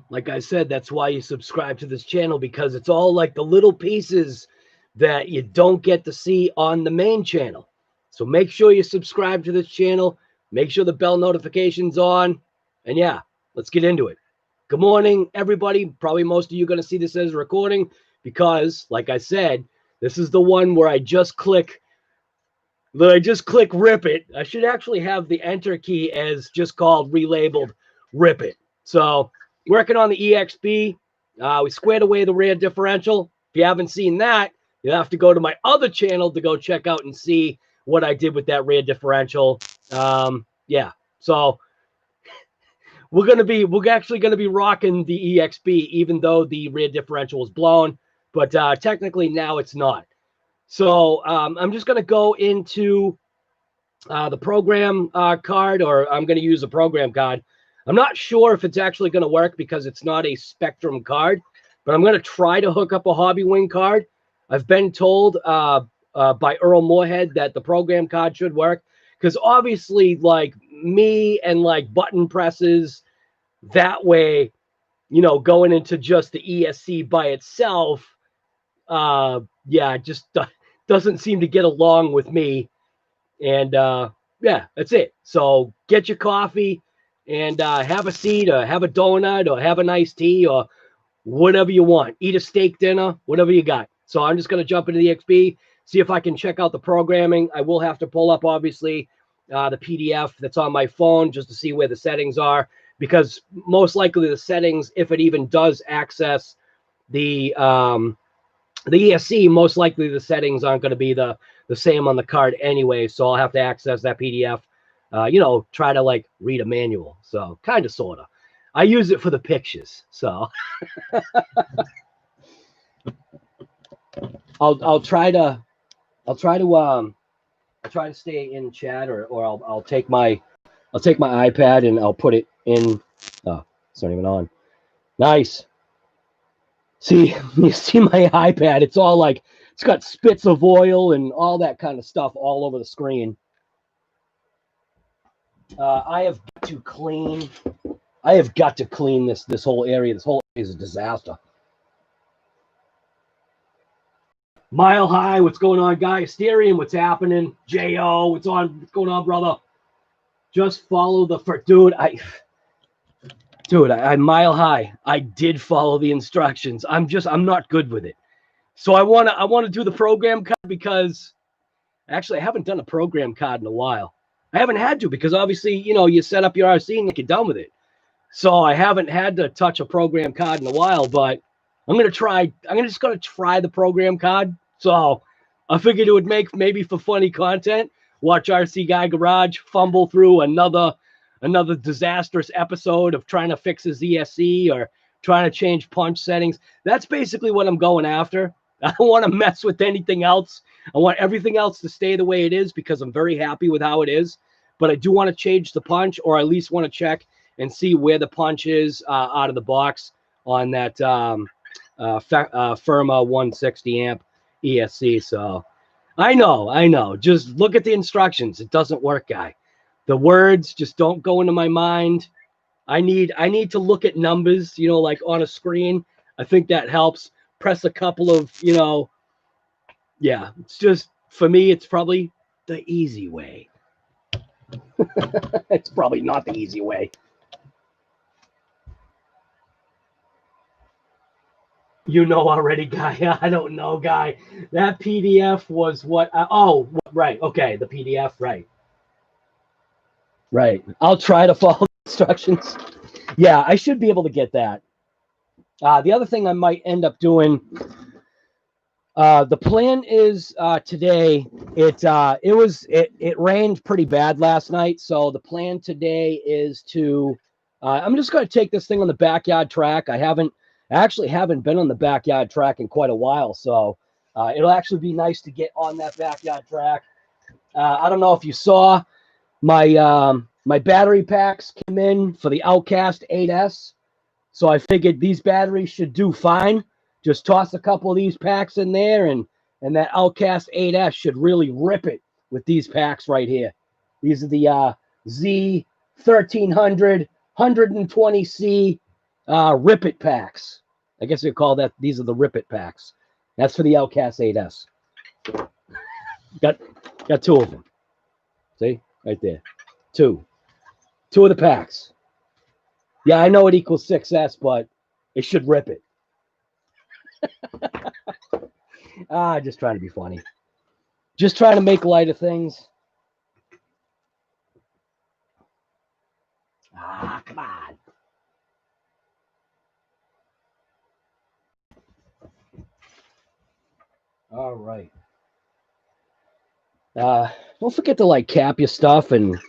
like I said, that's why you subscribe to this channel, because it's all like the little pieces that you don't get to see on the main channel. So make sure you subscribe to this channel. Make sure the bell notification's on. And yeah, let's get into it. Good morning, everybody. Probably most of you are going to see this as a recording because, like I said, this is the one where I just click rip it. I should actually have the enter key as just called relabeled rip it. So working on the EXB, we squared away the rear differential. If you haven't seen that, you have to go to my other channel to go check out and see what I did with that rear differential. Yeah, so we're actually gonna be rocking the EXB, even though the rear differential was blown, but technically now it's not. So I'm just gonna go into the program card, or I'm gonna use a program card. I'm not sure if it's actually gonna work because it's not a Spectrum card, but I'm gonna try to hook up a Hobby Wing card. I've been told by Earl Moorhead that the program card should work, because obviously, like me and like button presses, that way, you know, going into just the ESC by itself, yeah, it just doesn't seem to get along with me. And yeah, that's it. So get your coffee and have a seat, or have a donut, or have a nice tea, or whatever you want. Eat a steak dinner, whatever you got. So I'm just going to jump into the XB, see if I can check out the programming. I will have to pull up, obviously, the PDF that's on my phone just to see where the settings are, because most likely the settings, if it even does access the ESC, most likely the settings aren't going to be the same on the card anyway. So I'll have to access that PDF, you know, try to like read a manual. So kind of, sort of. I use it for the pictures. So I'll try to stay in chat, or I'll take my iPad and I'll put it in. Oh, it's not even on. Nice. See, you see my iPad, it's all like, it's got spits of oil and all that kind of stuff all over the screen. I have got to clean this whole area. This whole area is a disaster. Mile High, what's going on, guys? Asterium, what's happening? J.O., what's going on, brother? Just follow the dude, I Mile High. I did follow the instructions. I'm not good with it. So I wanna do the program card, because actually I haven't done a program card in a while. I haven't had to, because obviously, you know, you set up your RC and get done with it. So I haven't had to touch a program card in a while, but I'm just gonna try the program card. So I figured it would make, maybe for funny content, watch RC Guy Garage fumble through another disastrous episode of trying to fix his ESC or trying to change punch settings. That's basically what I'm going after. I don't want to mess with anything else. I want everything else to stay the way it is, because I'm very happy with how it is. But I do want to change the punch, or at least want to check and see where the punch is out of the box on that Firma 160 amp ESC. So I know. Just look at the instructions. It doesn't work, guy. The words just don't go into my mind. I need to look at numbers, you know, like on a screen. I think that helps. Press a couple of, you know, yeah, it's just, for me, it's probably the easy way. It's probably not the easy way. You know already, guy. I don't know, guy. That PDF was what? Oh, right. Okay, the PDF, right. Right. I'll try to follow the instructions. Yeah, I should be able to get that. The other thing I might end up doing, the plan is today. It rained pretty bad last night, so the plan today is to. I'm just going to take this thing on the backyard track. I actually haven't been on the backyard track in quite a while, so it'll actually be nice to get on that backyard track. I don't know if you saw my battery packs came in for the Outcast 8S. So I figured these batteries should do fine. Just toss a couple of these packs in there, and that Outcast 8S should really rip it with these packs right here. These are the Z1300 120C Rip It packs. I guess you call that, these are the Rip It packs. That's for the Outcast 8S. Got two of them. See? Right there. Two of the packs. Yeah, I know it equals 6S, but it should rip it. Just trying to be funny. Just trying to make light of things. Come on. All right. Don't forget to like cap your stuff and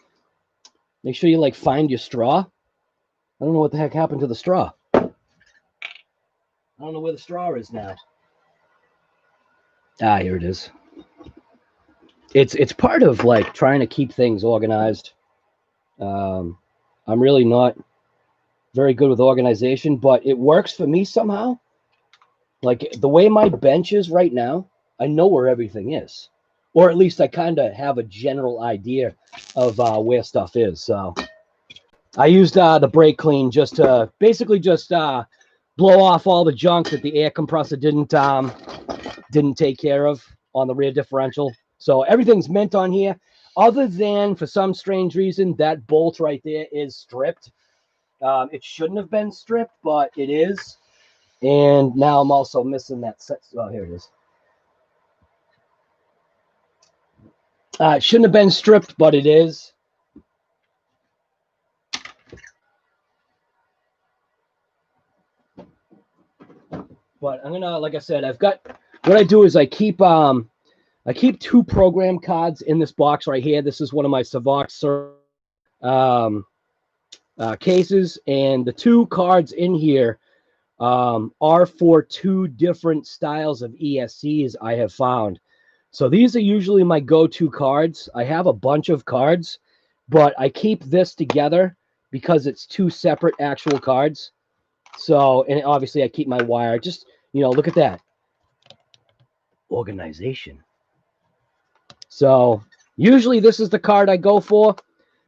make sure you like find your straw. I don't know what the heck happened to the straw. I don't know where the straw is now. Here it is. It's part of like trying to keep things organized. I'm really not very good with organization, but it works for me somehow. Like the way my bench is right now, I know where everything is. Or at least I kind of have a general idea of where stuff is. So I used the brake clean just to basically just blow off all the junk that the air compressor didn't take care of on the rear differential. So everything's mint on here, other than for some strange reason that bolt right there is stripped. It shouldn't have been stripped, but it is. And now I'm also missing that set. Oh, here it is. It shouldn't have been stripped, but it is. But I'm gonna, like I said, I've got, what I do is I keep two program cards in this box right here. This is one of my Savox cases, and the two cards in here are for two different styles of ESCs I have found. So these are usually my go-to cards. I have a bunch of cards, but I keep this together because it's two separate actual cards. So, and obviously I keep my wire. Just, you know, look at that. Organization. So usually this is the card I go for.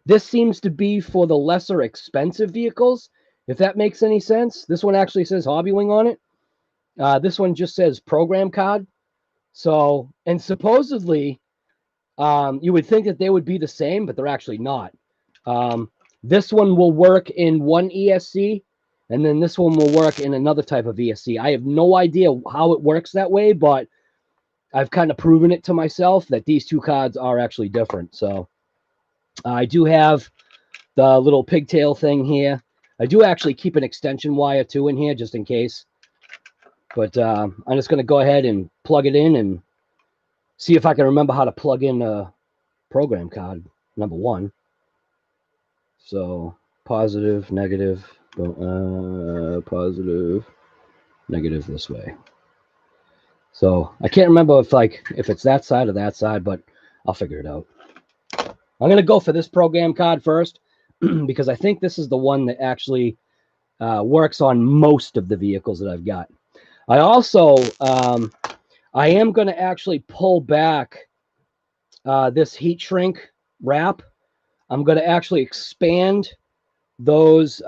This seems to be for the lesser expensive vehicles, if that makes any sense. This one actually says Hobbywing on it. This one just says program card. So, and supposedly, you would think that they would be the same, but they're actually not. This one will work in one ESC, and then this one will work in another type of ESC. I have no idea how it works that way, but I've kind of proven it to myself that these two cards are actually different. So I do have the little pigtail thing here. I do actually keep an extension wire too in here just in case. But I'm just going to go ahead and plug it in and see if I can remember how to plug in a program card, number one. So positive, negative, positive, negative this way. So I can't remember if it's that side or that side, but I'll figure it out. I'm going to go for this program card first because I think this is the one that actually works on most of the vehicles that I've got. I also, I am going to actually pull back this heat shrink wrap. I'm going to actually expand those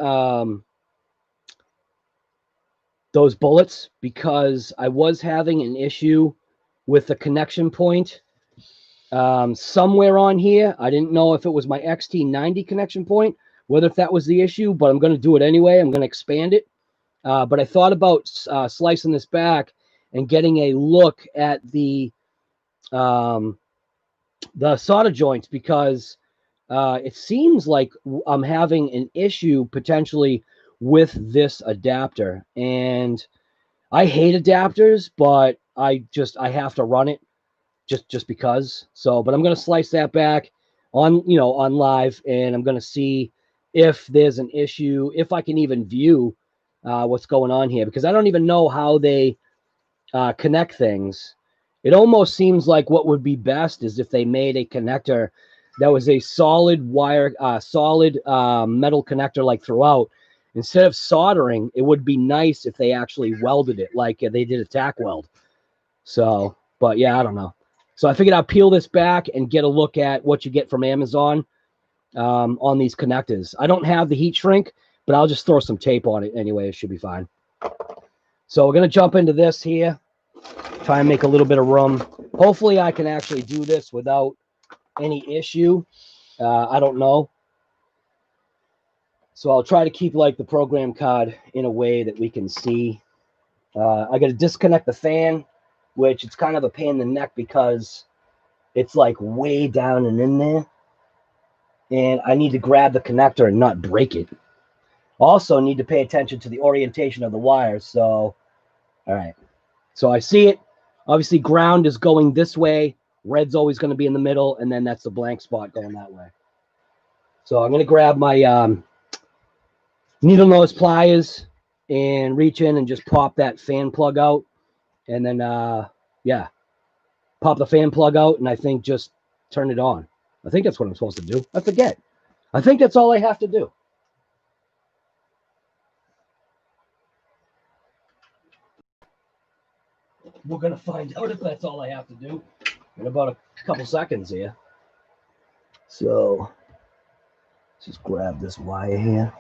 bullets because I was having an issue with the connection point somewhere on here. I didn't know if it was my XT90 connection point, whether if that was the issue, but I'm going to do it anyway. I'm going to expand it. But I thought about slicing this back and getting a look at the solder joints because it seems like I'm having an issue potentially with this adapter. And I hate adapters, but I have to run it just because. So, but I'm going to slice that back on live, and I'm going to see if there's an issue, if I can even view what's going on here, because I don't even know how they connect things. It almost seems like what would be best is if they made a connector that was a solid wire, solid metal connector like throughout. Instead of soldering, it would be nice if they actually welded it like they did a tack weld. So, but yeah, I don't know. So I figured I'd peel this back and get a look at what you get from Amazon on these connectors. I don't have the heat shrink, but I'll just throw some tape on it anyway. It should be fine. So we're going to jump into this here. Try and make a little bit of room. Hopefully I can actually do this without any issue. I don't know. So I'll try to keep like the program card in a way that we can see. I got to disconnect the fan, which it's kind of a pain in the neck because it's like way down and in there. And I need to grab the connector and not break it. Also need to pay attention to the orientation of the wires. So, all right. So I see it. Obviously, ground is going this way. Red's always going to be in the middle, and then that's the blank spot going that way. So I'm going to grab my needle nose pliers and reach in and just pop that fan plug out. And then, yeah, pop the fan plug out, and I think just turn it on. I think that's what I'm supposed to do. I forget. I think that's all I have to do. We're going to find out if that's all I have to do in about a couple seconds here. So let's just grab this wire here.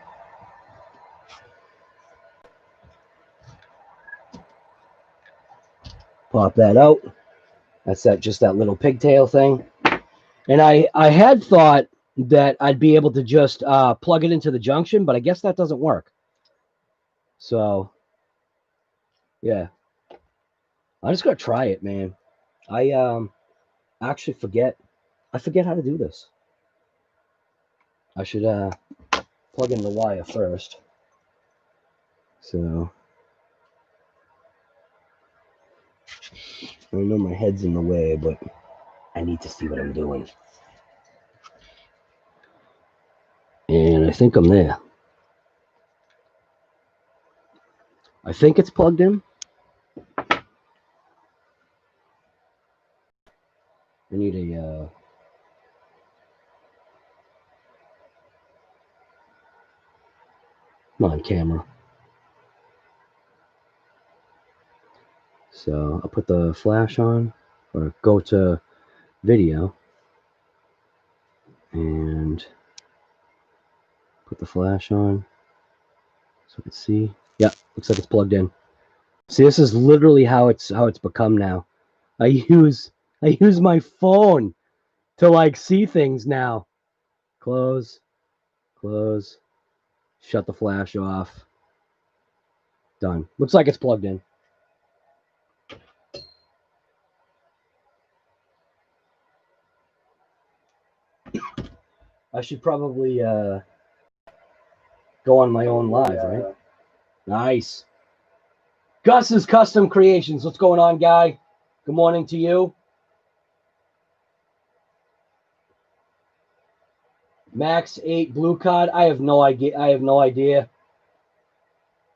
Pop that out. That's just that little pigtail thing. And I had thought that I'd be able to just plug it into the junction, but I guess that doesn't work. So, yeah. I'm just going to try it, man. I actually forget. I forget how to do this. I should plug in the wire first. So, I know my head's in the way, but I need to see what I'm doing. And I think I'm there. I think it's plugged in. I need a come on, camera. So I'll put the flash on, or go to video, and put the flash on so we can see. Yeah, looks like it's plugged in. See, this is literally how it's become now. I use my phone to like see things now. Close, close, shut the flash off. Done. Looks like it's plugged in. I should probably go on my own live, right? Nice. Gus's Custom Creations. What's going on, guy? Good morning to you. Max 8 blue card. I have no idea.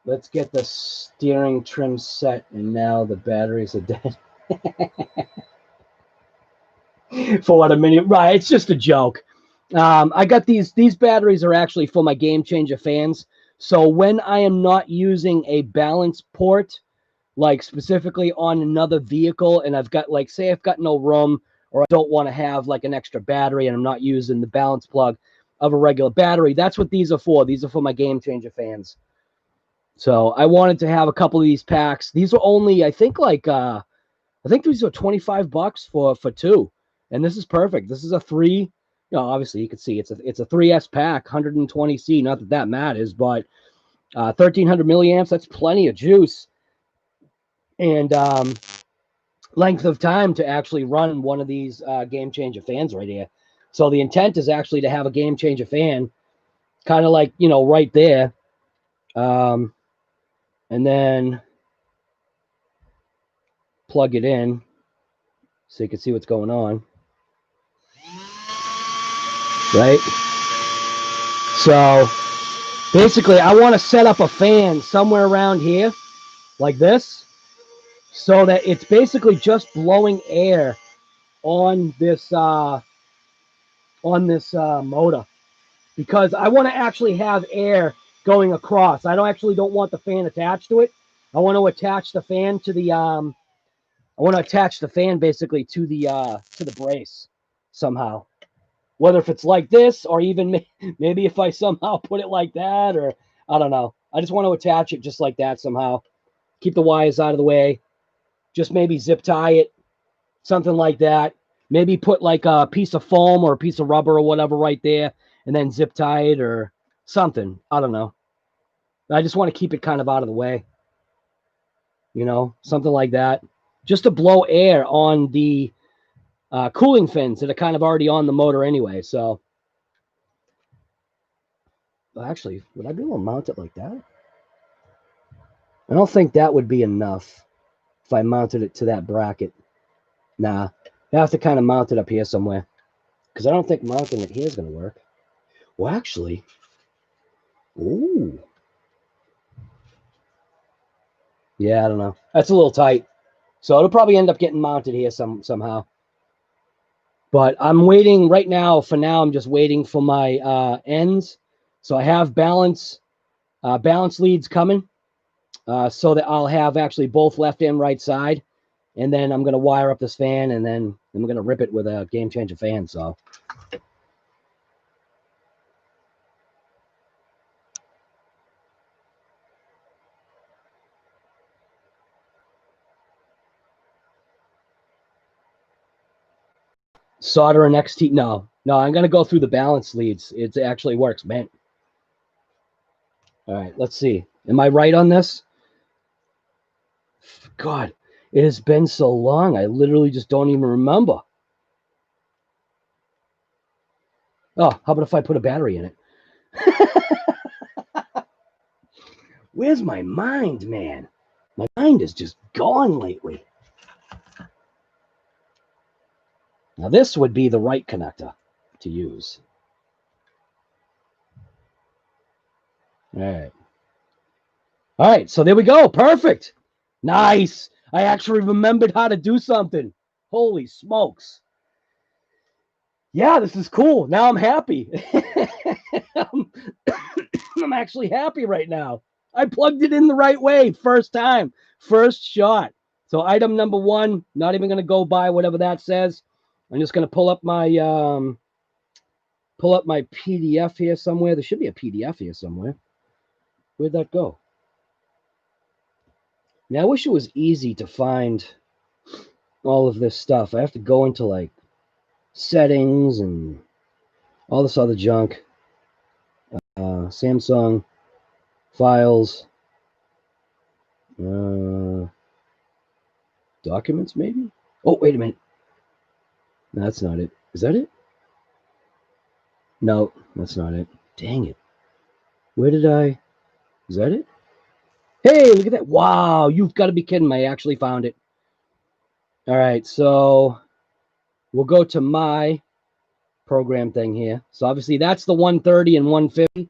Let's get the steering trim set, and now the batteries are dead. For what a minute. Right, it's just a joke. I got these batteries are actually for my Game Changer fans. So when I am not using a balance port, like specifically on another vehicle, and I've got, like, say I've got no room, or I don't want to have like an extra battery and I'm not using the balance plug of a regular battery, that's what these are for. These are for my Game Changer fans. So I wanted to have a couple of these packs. These were only, I think, like I think these are $25 for two. And this is perfect. This is a 3, you know, obviously you can see it's a 3S pack, 120C, not that that matters, but 1300 milliamps, that's plenty of juice. And length of time to actually run one of these Game Changer fans right here. So the intent is actually to have a Game Changer fan kind of like, you know, right there. And then plug it in so you can see what's going on. Right? So basically I want to set up a fan somewhere around here like this, so that it's basically just blowing air on this motor, because I want to actually have air going across. I don't want the fan attached to it. I want to attach the fan to the I want to attach the fan basically to the brace somehow. Whether if it's like this, or even maybe if I somehow put it like that, or I don't know. I just want to attach it just like that somehow. Keep the wires out of the way. Just maybe zip tie it, something like that. Maybe put like a piece of foam or a piece of rubber or whatever right there, and then zip tie it or something. I don't know. I just want to keep it kind of out of the way. You know, something like that. Just to blow air on the cooling fins that are kind of already on the motor anyway. So, well, actually, would I be able to mount it like that? I don't think that would be enough if I mounted it to that bracket. Nah, I have to kind of mount it up here somewhere because I don't think mounting it here is going to work. Well, actually, ooh. Yeah, I don't know. That's a little tight. So it'll probably end up getting mounted here somehow. But I'm waiting right now. For now, I'm just waiting for my ends. So I have balance leads coming so that I'll have actually both left and right side. And then I'm going to wire up this fan, and then I'm going to rip it with a game changer fan. So solder an XT. No, I'm going to go through the balance leads. It actually works, man. All right, let's see. Am I right on this? God, it has been so long. I literally just don't even remember. Oh, how about if I put a battery in it? Where's my mind, man? My mind is just gone lately. Now, this would be the right connector to use. All right. All right, so there we go. Perfect. Nice. I actually remembered how to do something. Holy smokes. Yeah, this is cool. Now I'm happy. I'm actually happy right now. I plugged it in the right way. First time. First shot. So item number 1, not even going to go by whatever that says. I'm just going to pull up my PDF here somewhere. There should be a PDF here somewhere. Where'd that go? Now, I wish it was easy to find all of this stuff. I have to go into like settings and all this other junk. Samsung files, documents maybe. Oh, wait a minute. No, that's not it. Is that it? No, that's not it. Dang it. Where did I? Is that it? Hey, look at that. Wow, you've got to be kidding me. I actually found it. All right, so we'll go to my program thing here. So obviously that's the 130 and 150.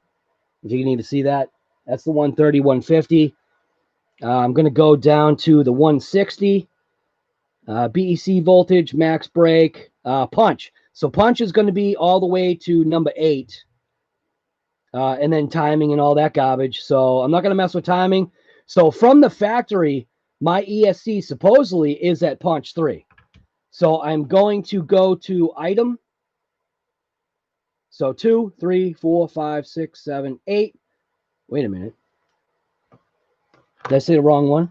If you can even see that, that's the 130, 150. I'm going to go down to the 160. BEC voltage, max break, punch. So punch is going to be all the way to number 8. And then timing and all that garbage. So I'm not going to mess with timing. So from the factory, my ESC supposedly is at punch 3. So I'm going to go to item. So 2, 3, 4, 5, 6, 7, 8. Wait a minute. Did I say the wrong one?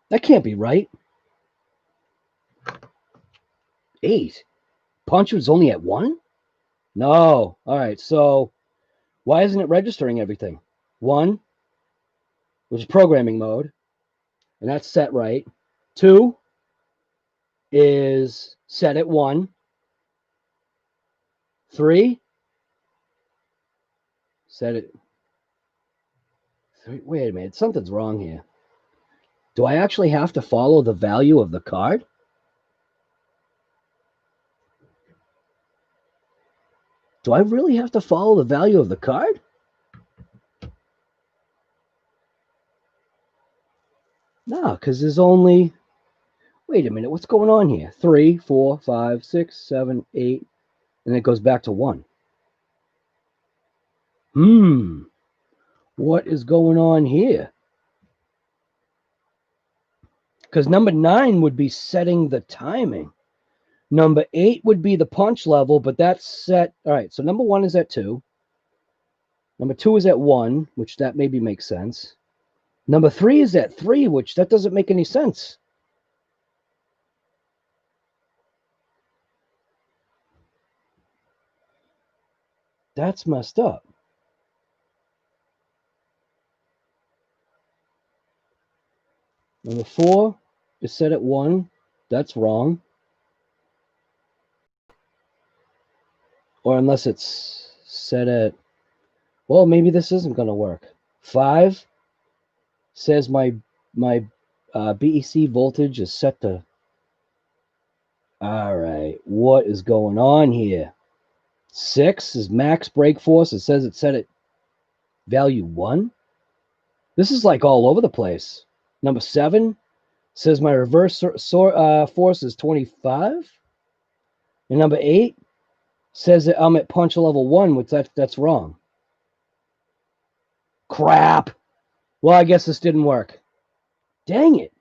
That can't be right. 8. Punch was only at 1? No. All right. So why isn't it registering everything? 1, which is programming mode, and that's set right. 2 is set at 1. 3, set it. 3, wait a minute. Something's wrong here. Do I actually have to follow the value of the card? Do I really have to follow the value of the card? No, because there's only... Wait a minute. What's going on here? 3, 4, 5, 6, 7, 8. And it goes back to 1. What is going on here? Because number 9 would be setting the timing. Number 8 would be the punch level, but that's set. All right, so number 1 is at 2. Number 2 is at 1, which that maybe makes sense. Number 3 is at 3, which that doesn't make any sense. That's messed up. Number 4 is set at 1. That's wrong. Or unless it's set at, well, maybe this isn't going to work. 5 says my BEC voltage is set to. All right, what is going on here? 6 is max brake force. It says it's set at value 1. This is like all over the place. Number 7 says my reverse force is 25. And number 8 says that I'm at punch level 1, which that's wrong. Crap. Well, I guess this didn't work. Dang it.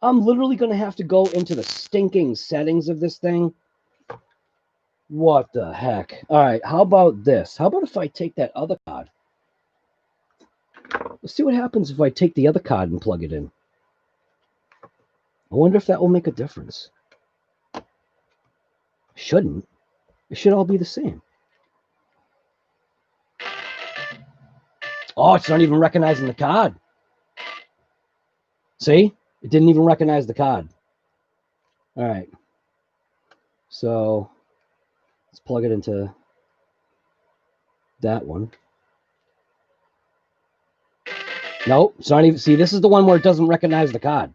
I'm literally going to have to go into the stinking settings of this thing. What the heck? All right, how about this? How about if I take that other card? Let's see what happens if I take the other card and plug it in. I wonder if that will make a difference. Shouldn't. It should all be the same. Oh, it's not even recognizing the card. See? It didn't even recognize the card. All right. So let's plug it into that one. Nope, it's not even. See, this is the one where it doesn't recognize the card.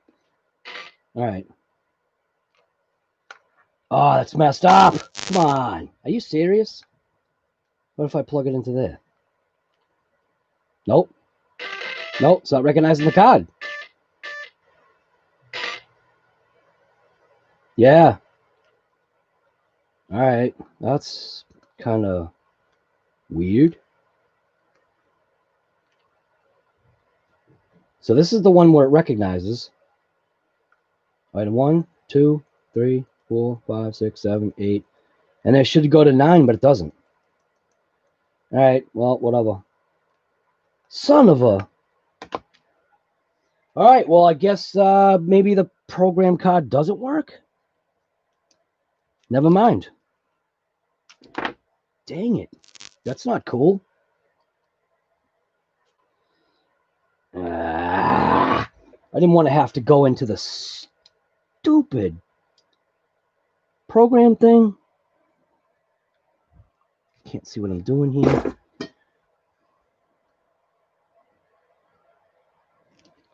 All right. Oh, that's messed up. Come on. Are you serious? What if I plug it into there? Nope. Nope, it's not recognizing the card. Yeah. All right. That's kind of weird. So this is the one where it recognizes. Item 1, 2, 3, 4, 5, 6, 7, 8. And it should go to 9, but it doesn't. All right. Well, whatever. Son of a. All right. Well, I guess maybe the program card doesn't work. Never mind. Dang it. That's not cool. I didn't want to have to go into the stupid program thing. Can't see what I'm doing here.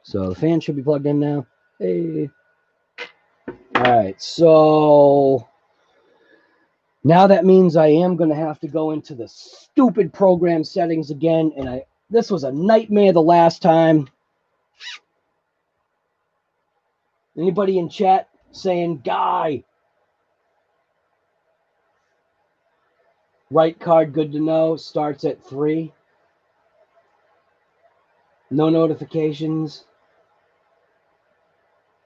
So the fan should be plugged in now. Hey. All right. So now that means I am going to have to go into the stupid program settings again. And this was a nightmare the last time. Anybody in chat saying, Guy? Right card, good to know. Starts at 3. No notifications.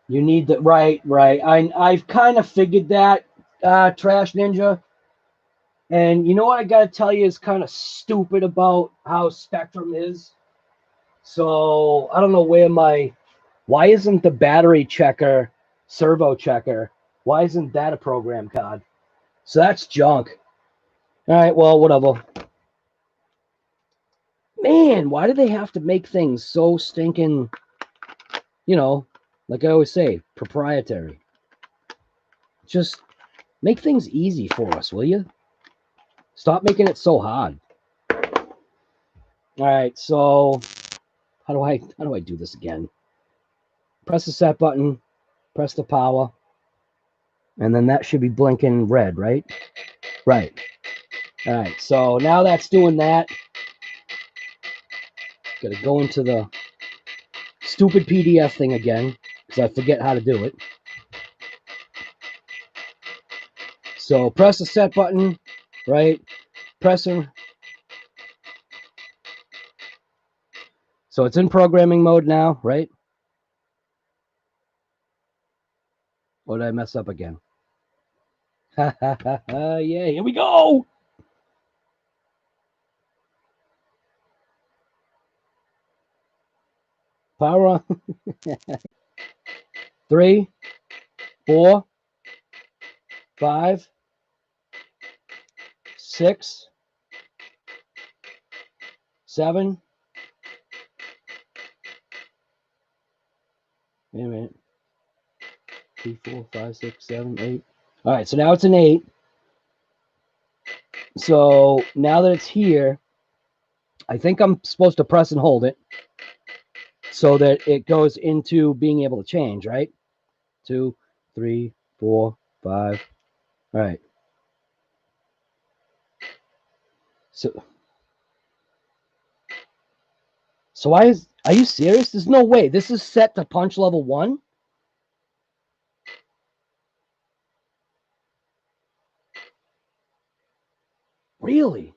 You need the right. I've kind of figured that, Trash Ninja. And you know what I got to tell you is kind of stupid about how Spectrum is. So I don't know why isn't the battery checker, servo checker, why isn't that a program card? So that's junk. All right, well, whatever. Man, why do they have to make things so stinking, like I always say, proprietary? Just make things easy for us, will you? Stop making it so hard. All right, so how do I do this again? Press the set button, press the power, and then that should be blinking red, right? Right. All right, so now that's doing that. Got to go into the stupid PDF thing again because I forget how to do it. So press the set button, right? Pressing. So it's in programming mode now, right? Or did I mess up again? Yeah, here we go. Power on. 3, 4, 5, 6, 7. Wait a minute. 2, 4, 5, 6, 7, 8. All right, so now it's an 8. So now that it's here, I think I'm supposed to press and hold it so that it goes into being able to change, right? 2, 3, 4, 5. All right. So why is, are you serious? There's no way. This is set to punch level 1? Really?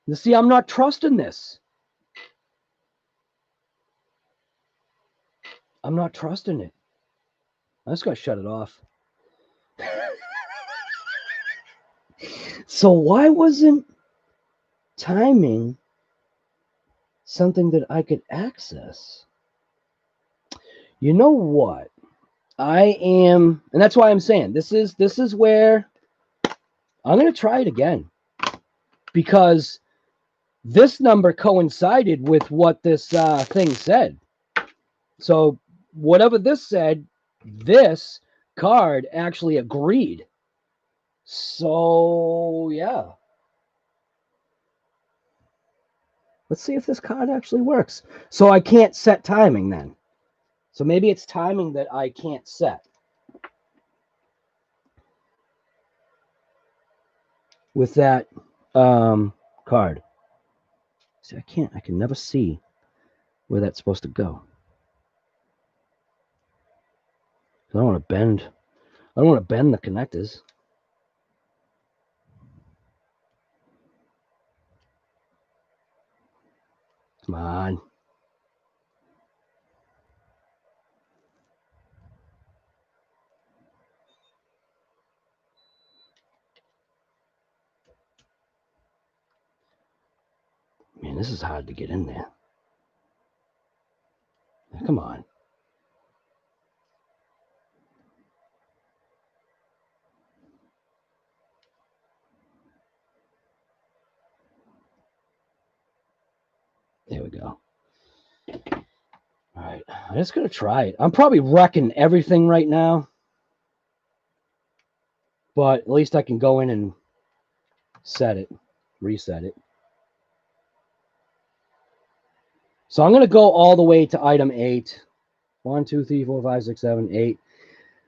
You see, I'm not trusting this. I'm not trusting it. I just gotta shut it off. So why wasn't timing something that I could access? You know what? I am, and that's why I'm saying this is where I'm gonna try it again, because this number coincided with what this thing said. So whatever this said, this card actually agreed. So yeah. Let's see if this card actually works. So I can't set timing then. So maybe it's timing that I can't set with that card. See, I can never see where that's supposed to go. I don't want to bend. I don't want to bend the connectors. Come on. Man, this is hard to get in there. Come on. There we go. All right. I'm just going to try it. I'm probably wrecking everything right now. But at least I can go in and set it, reset it. So I'm going to go all the way to item 8. 1, 2, 3, 4, 5, 6, 7, 8.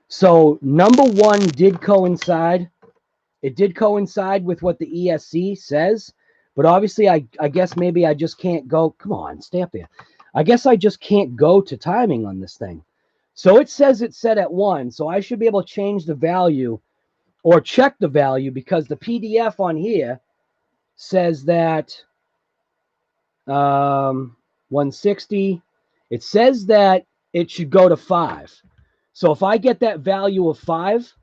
So number 1 did coincide. It did coincide with what the ESC says. But obviously, I guess maybe I just can't go. Come on, stay up there. I guess I just can't go to timing on this thing. So it says it's set at 1. So I should be able to change the value or check the value, because the PDF on here says that 160. It says that it should go to 5. So if I get that value of 5,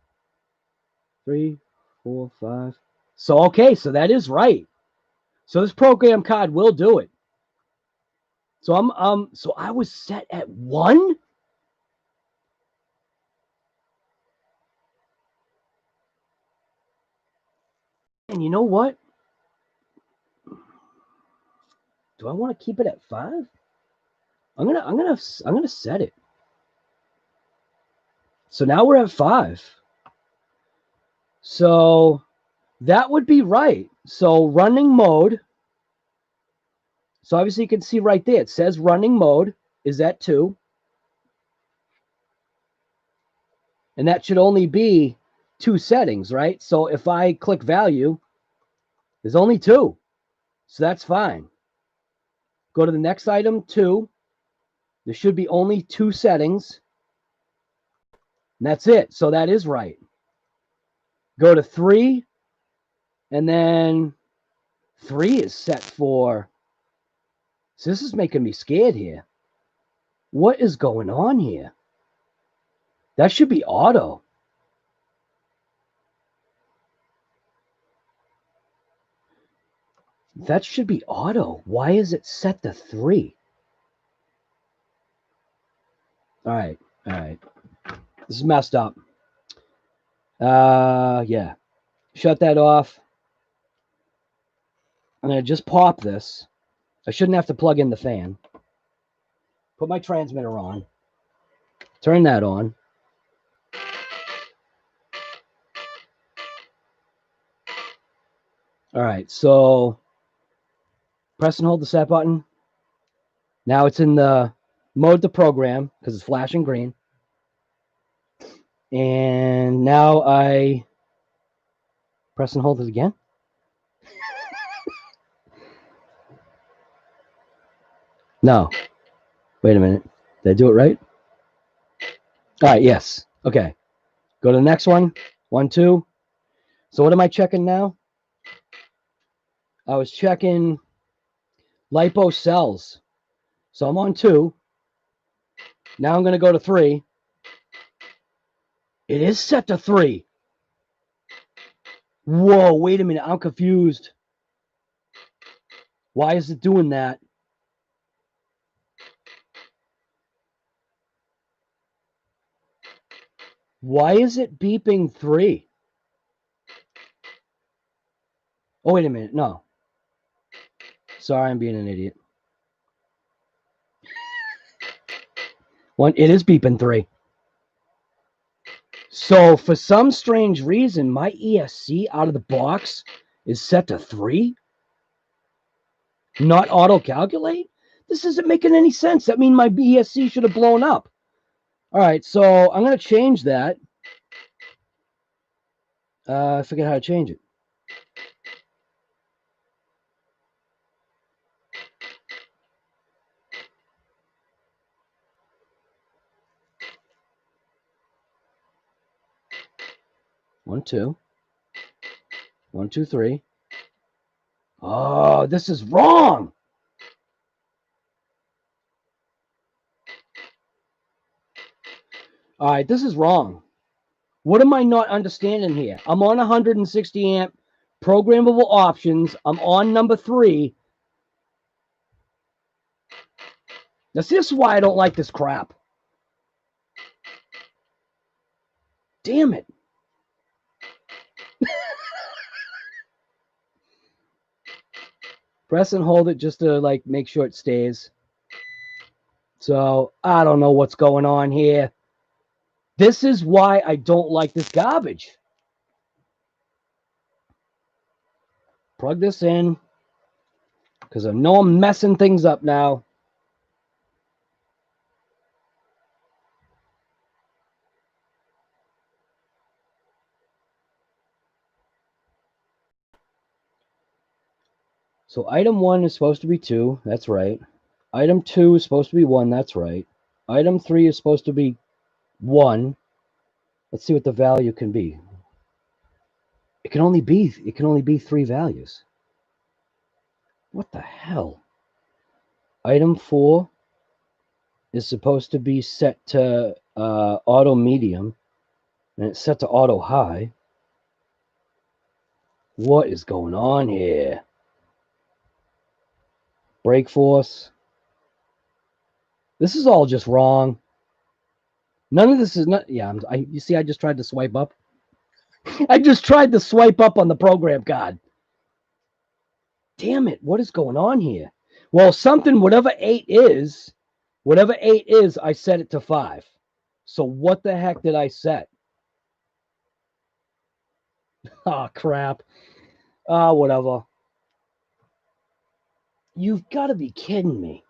3, 4, 5. So, okay, so that is right. So this program card will do it. So so I was set at 1? And you know what? Do I want to keep it at 5? I'm gonna set it. So now we're at 5. So that would be right. So running mode. So obviously you can see right there, it says running mode is at 2. And that should only be 2 settings, right? So if I click value, there's only 2. So that's fine. Go to the next item, 2. There should be only 2 settings. And that's it. So that is right. Go to 3. And then 3 is set for. So this is making me scared here. What is going on here? That should be auto. That should be auto. Why is it set to 3? All right. This is messed up. Yeah. Shut that off. I'm going to just pop this. I shouldn't have to plug in the fan. Put my transmitter on. Turn that on. All right, so press and hold the set button. Now it's in the mode to program because it's flashing green. And now I press and hold it again. No. Wait a minute. Did I do it right? All right, yes. Okay. Go to the next one. 1, 2. So what am I checking now? I was checking lipo cells. So I'm on 2. Now I'm going to go to 3. It is set to 3. Whoa, wait a minute. I'm confused. Why is it doing that? Why is it beeping 3? Oh, wait a minute. No. Sorry, I'm being an idiot. It is beeping 3. So for some strange reason, my ESC out of the box is set to 3? Not auto-calculate? This isn't making any sense. That means my ESC should have blown up. All right, so I'm going to change that. I forget how to change it. One, two. 1, 2, 3. Oh, this is wrong. All right, this is wrong. What am I not understanding here? I'm on 160 amp programmable options. I'm on number 3. Now, see, this is why I don't like this crap. Damn it. Press and hold it just to like make sure it stays. So I don't know what's going on here. This is why I don't like this garbage. Plug this in because I know I'm messing things up now. So item 1 is supposed to be 2. That's right. Item 2 is supposed to be 1. That's right. Item 3 is supposed to be 1. Let's see what the value can be. It can only be 3 values. What the hell? Item 4 is supposed to be set to auto medium, and it's set to auto high. What is going on here? Brake force. This is all just wrong. None of this is not. Yeah, you see, I just tried to swipe up. I just tried to swipe up on the program guide. Damn it! What is going on here? Well, whatever 8 is, I set it to 5. So what the heck did I set? Oh, crap. Whatever. You've got to be kidding me.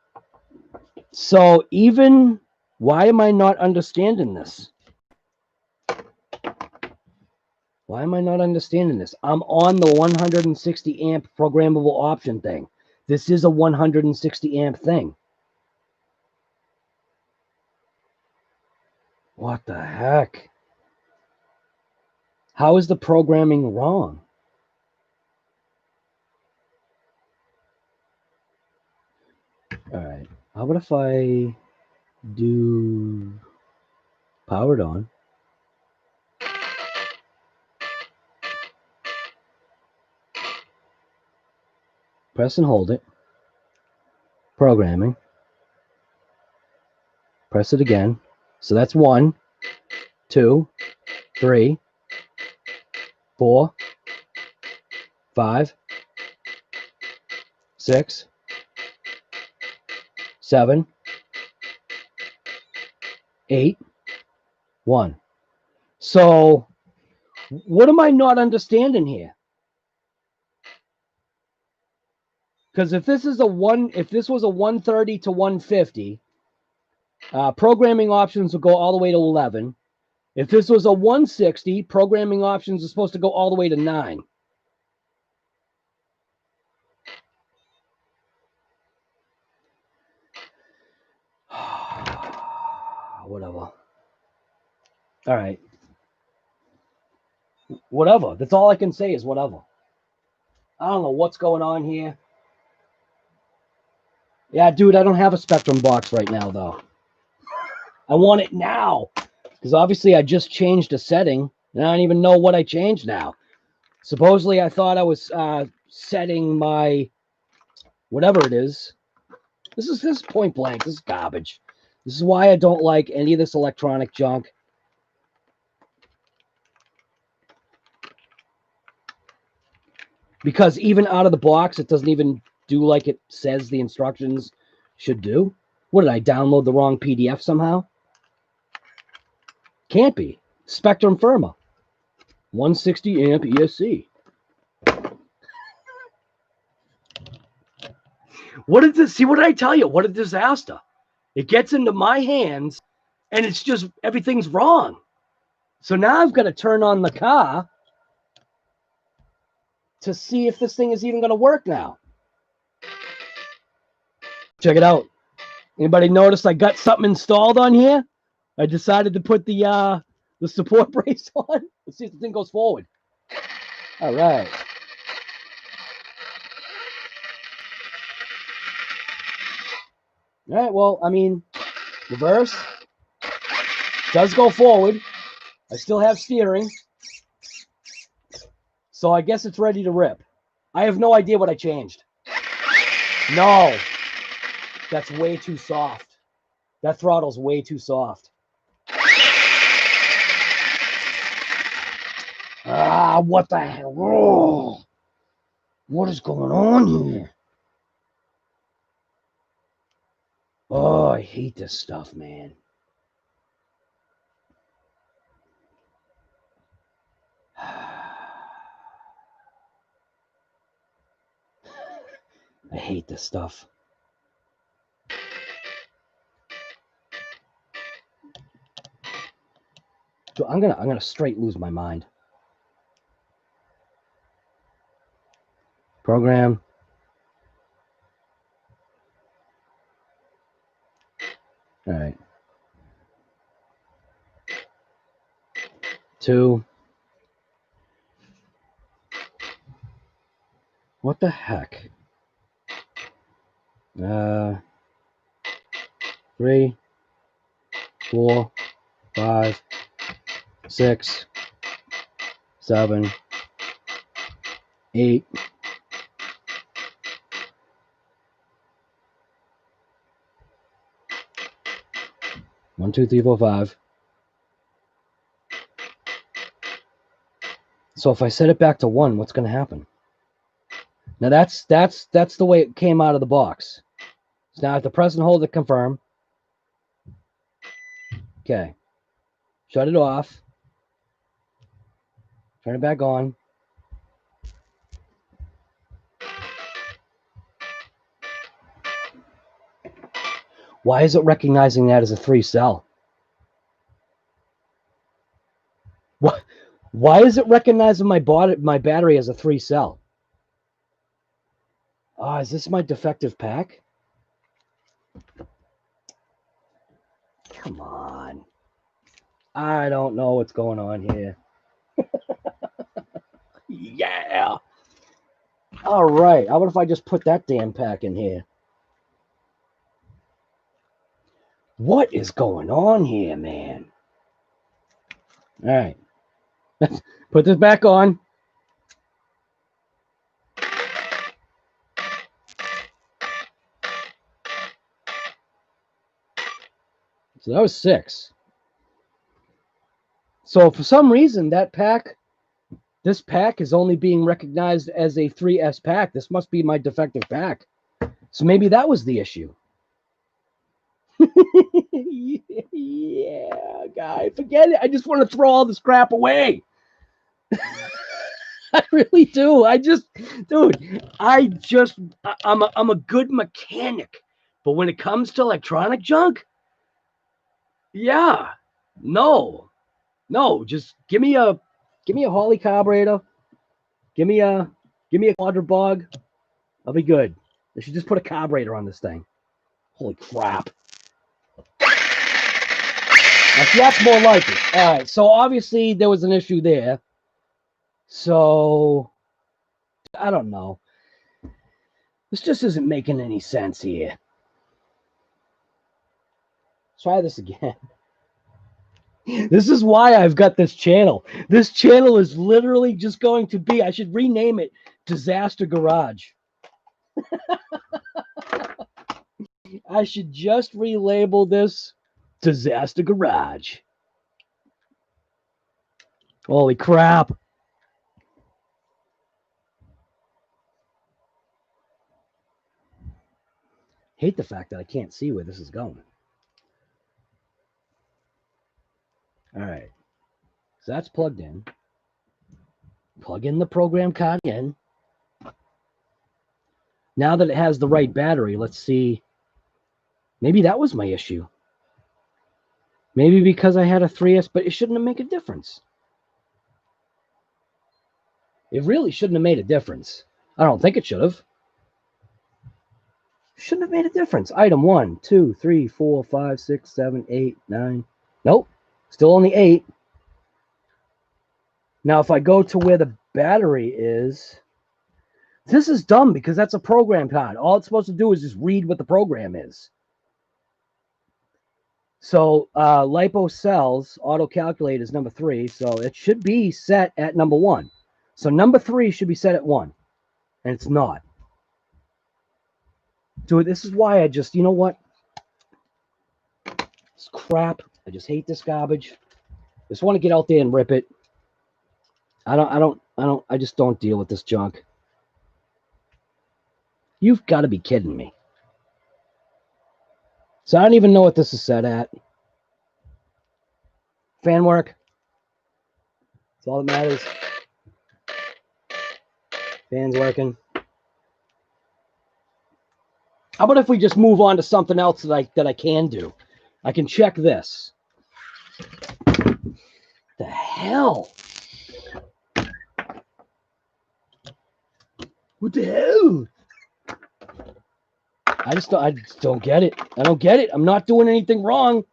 So why am I not understanding this? Why am I not understanding this? I'm on the 160 amp programmable option thing. This is a 160 amp thing. What the heck? How is the programming wrong? All right. How about if I do powered on? Press and hold it. Programming. Press it again. So that's 1, 2, 3, 4, 5, 6, 7, 8, 1. So what am I not understanding here? Because if this was a 130 to 150, programming options would go all the way to 11. If this was a 160, programming options are supposed to go all the way to 9. Whatever. All right. Whatever. That's all I can say is whatever. I don't know what's going on here. Yeah, dude, I don't have a Spectrum box right now, though. I want it now. Because obviously I just changed a setting, and I don't even know what I changed now. Supposedly I thought I was setting my whatever it is. This is point blank. This is garbage. This is why I don't like any of this electronic junk. Because even out of the box, it doesn't even do like it says the instructions should do. What, did I download the wrong PDF somehow? Can't be. Spectrum Firma. 160 amp ESC. What did this? See, what did I tell you? What a disaster. It gets into my hands and it's just, everything's wrong. So now I've got to turn on the car to see if this thing is even going to work now. Check it out. Anybody notice I got something installed on here? I decided to put the support brace on. Let's see if the thing goes forward. All right. All right, well, I mean, reverse. Does go forward. I still have steering. So I guess it's ready to rip. I have no idea what I changed. No. That's way too soft. That throttle's way too soft. Ah, what the hell? Oh, what is going on here? Oh, I hate this stuff, man. I hate this stuff. So I'm gonna straight lose my mind. Program. All right. 2. What the heck? 3, 4, 5, 6, 7, 8. One, 2, 3, 4, 5. So if I set it back to 1, what's going to happen? Now that's the way it came out of the box. So now I have to press and hold to confirm. Okay. Shut it off. Turn it back on. Why is it recognizing that as a 3-cell? What? Why is it recognizing my battery as a 3-cell? Oh, is this my defective pack? Come on. I don't know what's going on here. Yeah. All right. How about if I just put that damn pack in here? What is going on here, man? All right. Put this back on. So that was 6. So for some reason, this pack is only being recognized as a 3S pack. This must be my defective pack. So maybe that was the issue. Yeah, guy, forget it. I just want to throw all this crap away. I really do. Dude, I'm a good mechanic, but when it comes to electronic junk, yeah, no, just give me a Holley carburetor, give me a quadra-bog. I'll be good. They should just put a carburetor on this thing. Holy crap. That's more like it. All right, so obviously there was an issue there. So, I don't know. This just isn't making any sense here. Try this again. This is why I've got this channel. This channel is literally just going to be, I should rename it Disaster Garage. I should just relabel this Disaster Garage. Holy crap. Hate the fact that I can't see where this is going. All right. So that's plugged in. Plug in the program card in. Now that it has the right battery, let's see. Maybe that was my issue. Maybe because I had a 3S, but it shouldn't have made a difference. It really shouldn't have made a difference. I don't think it should have. Shouldn't have made a difference. Item 1, 2, 3, 4, 5, 6, 7, 8, 9. Nope. Still only 8. Now, if I go to where the battery is, this is dumb because that's a program card. All it's supposed to do is just read what the program is. So, Lipo cells, auto calculate is number 3. So, it should be set at number 1. So, number 3 should be set at 1. And it's not. Dude, this is why I just, you know what? It's crap. I just hate this garbage. Just want to get out there and rip it. I just don't deal with this junk. You've got to be kidding me. So I don't even know what this is set at. Fan work. That's all that matters. Fan's working. How about if we just move on to something else that I can do? I can check this. The hell? What the hell? I just don't get it. I don't get it. I'm not doing anything wrong.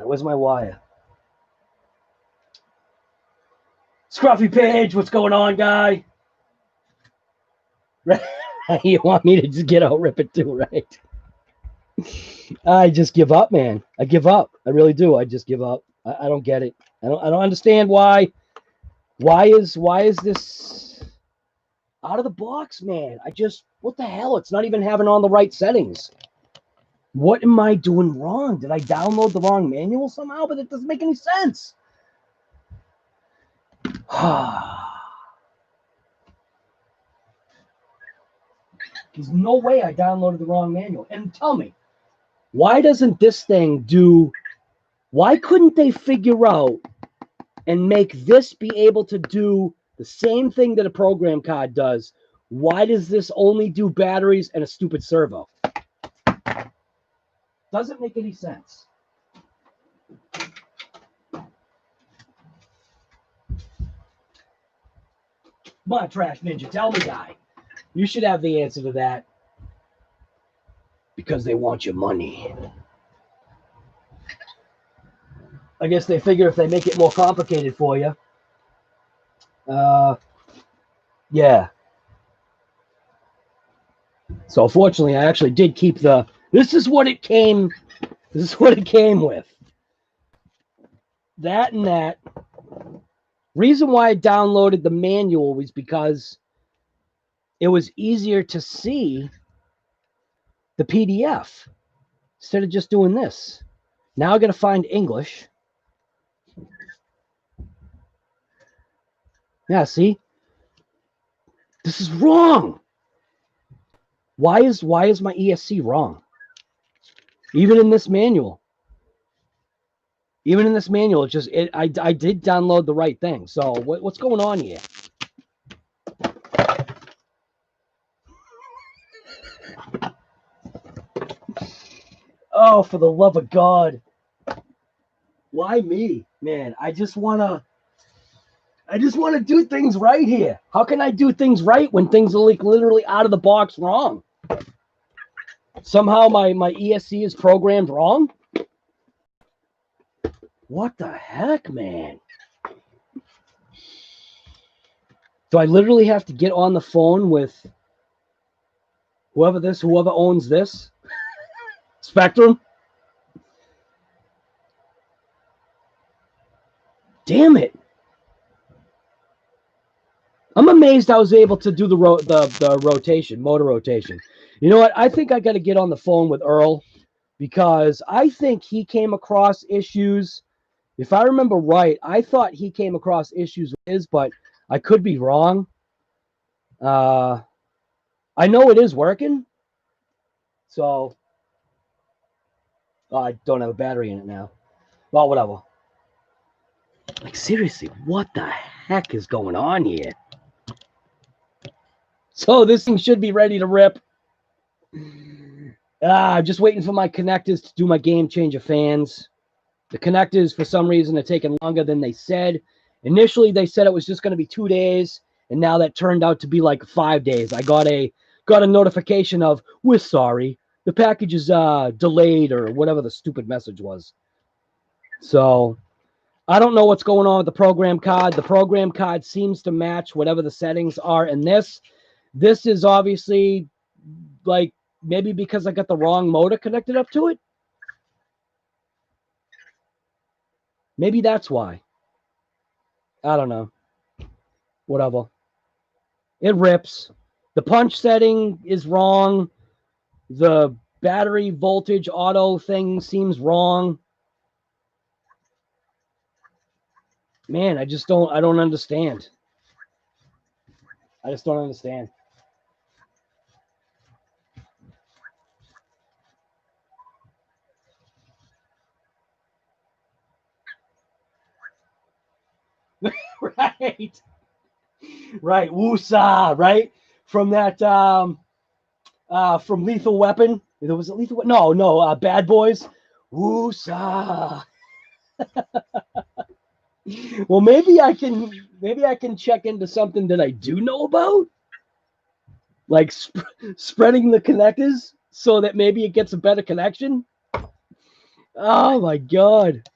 Where's my wire? Scruffy Page, what's going on, guy? You want me to just get out, rip it too, right? I just give up, man. I give up. I really do. I just give up. I don't get it. I don't understand why. Why is this out of the box, man? What the hell? It's not even having on the right settings. What am I doing wrong? Did I download the wrong manual somehow? But it doesn't make any sense. There's no way I downloaded the wrong manual. And tell me, why doesn't this thing do... Why couldn't they figure out and make this be able to do the same thing that a program card does? Why does this only do batteries and a stupid servo? Doesn't make any sense. Come on, Trash Ninja, tell me, guy. You should have the answer to that. Because they want your money. I guess they figure if they make it more complicated for you. Yeah. So fortunately, I actually did keep the... This is what it came with. That and that. Reason why I downloaded the manual was because it was easier to see the PDF instead of just doing this. Now I got to find English. Yeah, see? This is wrong. Why is my ESC wrong? Even in this manual. Even in this manual, it's just I did download the right thing. So what's going on here? Oh, for the love of God. Why me? Man, I just wanna do things right here. How can I do things right when things are like literally out of the box wrong? Somehow my ESC is programmed wrong? What the heck, man? Do I literally have to get on the phone with whoever owns this? Spectrum? Damn it. I'm amazed I was able to do the rotation, motor rotation. You know what? I think I got to get on the phone with Earl because I think he came across issues. If I remember right, I thought he came across issues with his, but I could be wrong. I know it is working. So I don't have a battery in it now. Well, whatever. Like, seriously, what the heck is going on here? So this thing should be ready to rip. I'm just waiting for my connectors to do my game changer fans. The connectors, for some reason, are taking longer than they said. Initially, they said it was just going to be 2 days, and now that turned out to be like 5 days. I got a notification of, we're sorry, the package is delayed, or whatever the stupid message was. So I don't know what's going on with the program card. The program card seems to match whatever the settings are in this. This is obviously like maybe because I got the wrong motor connected up to it. Maybe that's why. I don't know. Whatever. It rips. The punch setting is wrong. The battery voltage auto thing seems wrong. Man, I don't understand. I just don't understand. Right. Right. Woosah, right? From that from Lethal Weapon. Was it Lethal Weapon? No, Bad Boys. Woosah. Well, maybe I can check into something that I do know about. Like spreading the connectors so that maybe it gets a better connection. Oh my God.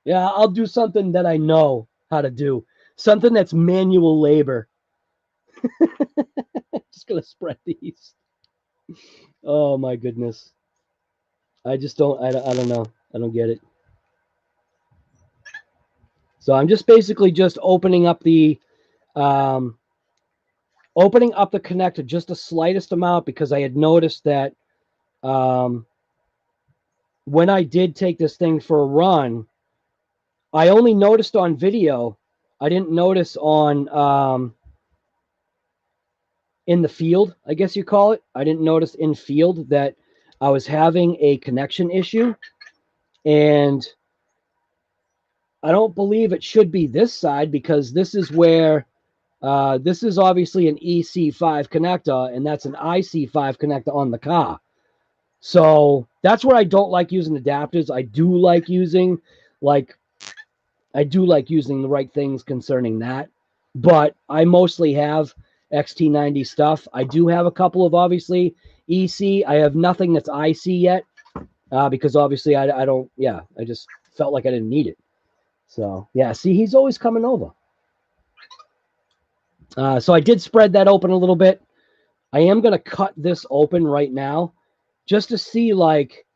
Yeah, I'll do something that I know how to do. Something that's manual labor. Just gonna spread these. Oh my goodness. I just don't I don't know. I don't get it. So I'm just basically just opening up the connector just the slightest amount because I had noticed that when I did take this thing for a run, I only noticed on video. I didn't notice on in the field, I guess you call it. I didn't notice in field that I was having a connection issue. And I don't believe it should be this side because this is where this is obviously an EC5 connector, and that's an IC5 connector on the car. So that's where I don't like using adapters. I do like using the right things concerning that. But I mostly have XT90 stuff. I do have a couple of obviously EC. I have nothing that's IC yet because obviously I don't. Yeah, I just felt like I didn't need it. So yeah, see, he's always coming over. So I did spread that open a little bit. I am going to cut this open right now just to see, like,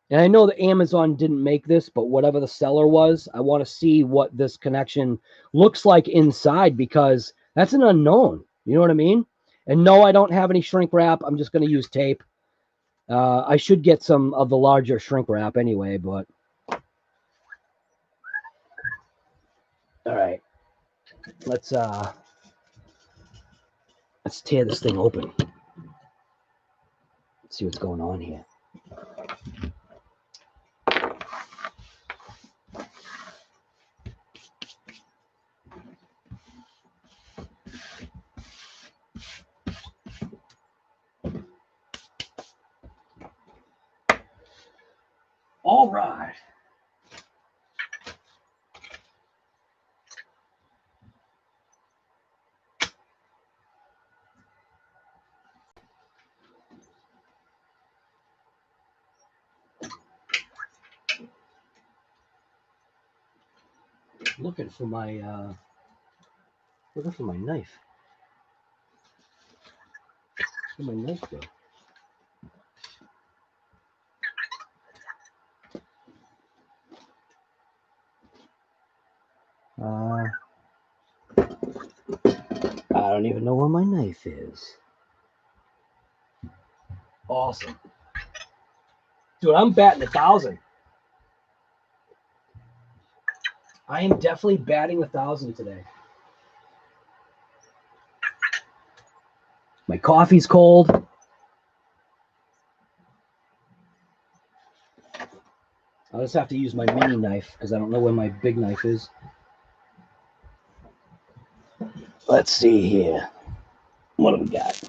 and I know that Amazon didn't make this, but whatever the seller was, I want to see what this connection looks like inside because that's an unknown. You know what I mean? And no, I don't have any shrink wrap. I'm just going to use tape. I should get some of the larger shrink wrap anyway, but. All right. Let's tear this thing open. Let's see what's going on here. All right. Looking for my knife. Where'd my knife go? I don't even know where my knife is. Awesome. Dude, I'm batting 1,000. I am definitely batting 1,000 today. My coffee's cold. I'll just have to use my mini knife because I don't know where my big knife is. Let's see here. What do we got?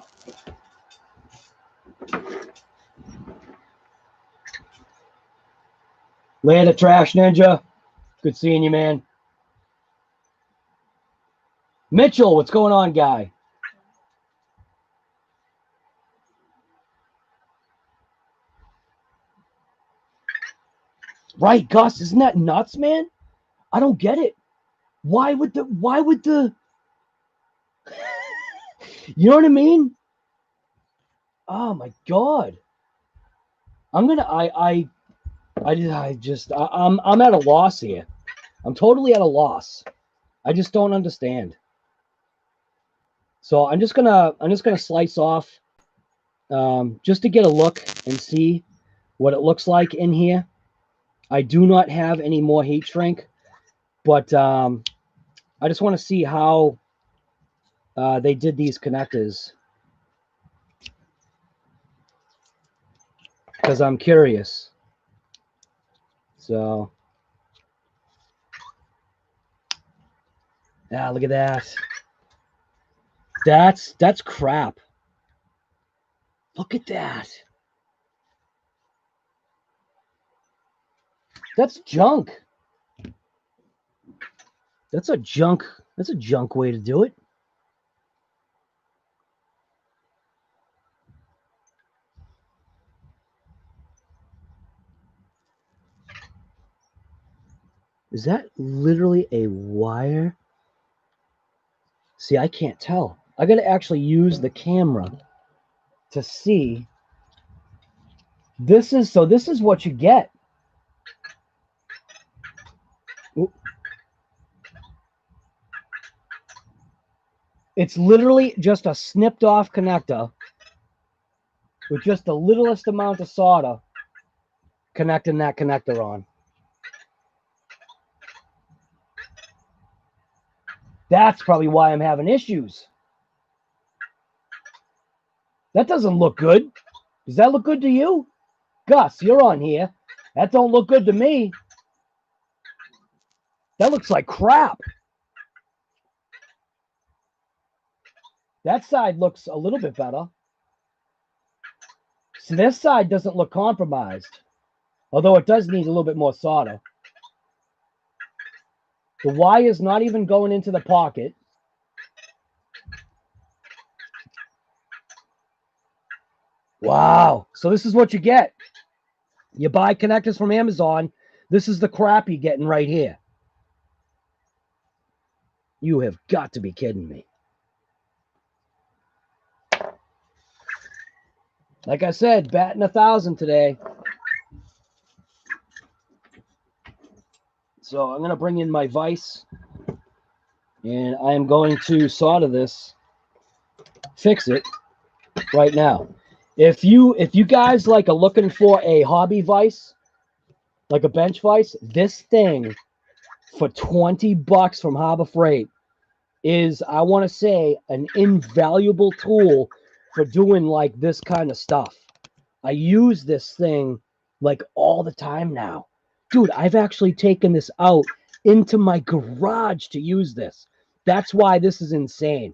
Later, Trash Ninja. Good seeing you, man. Mitchell, what's going on, guy? Right, Gus, isn't that nuts, man? I don't get it. Why would the you know what I mean? Oh my God. I'm at a loss here. I'm totally at a loss. I just don't understand. So I'm just gonna slice off just to get a look and see what it looks like in here. I do not have any more heat shrink, but I just want to see how they did these connectors because I'm curious. So, yeah, look at that. That's crap. Look at that. That's junk. That's a junk way to do it. Is that literally a wire? See, I can't tell. I got to actually use the camera to see. This is what you get. Ooh. It's literally just a snipped off connector with just the littlest amount of solder connecting that connector on. That's probably why I'm having issues. That doesn't look good. Does that look good to you? Gus, you're on here. That don't look good to me. That looks like crap. That side looks a little bit better. So this side doesn't look compromised, although it does need a little bit more solder. The wire is not even going into the pocket. Wow. So this is what you get. You buy connectors from Amazon. This is the crap you're getting right here. You have got to be kidding me. Like I said, batting 1,000 today. So I'm going to bring in my vise. And I am going to solder this fix it right now. If you guys like are looking for a hobby vise, like a bench vise, this thing for 20 bucks from Harbor Freight is, I want to say, an invaluable tool for doing like this kind of stuff. I use this thing like all the time now. Dude, I've actually taken this out into my garage to use this. That's why this is insane.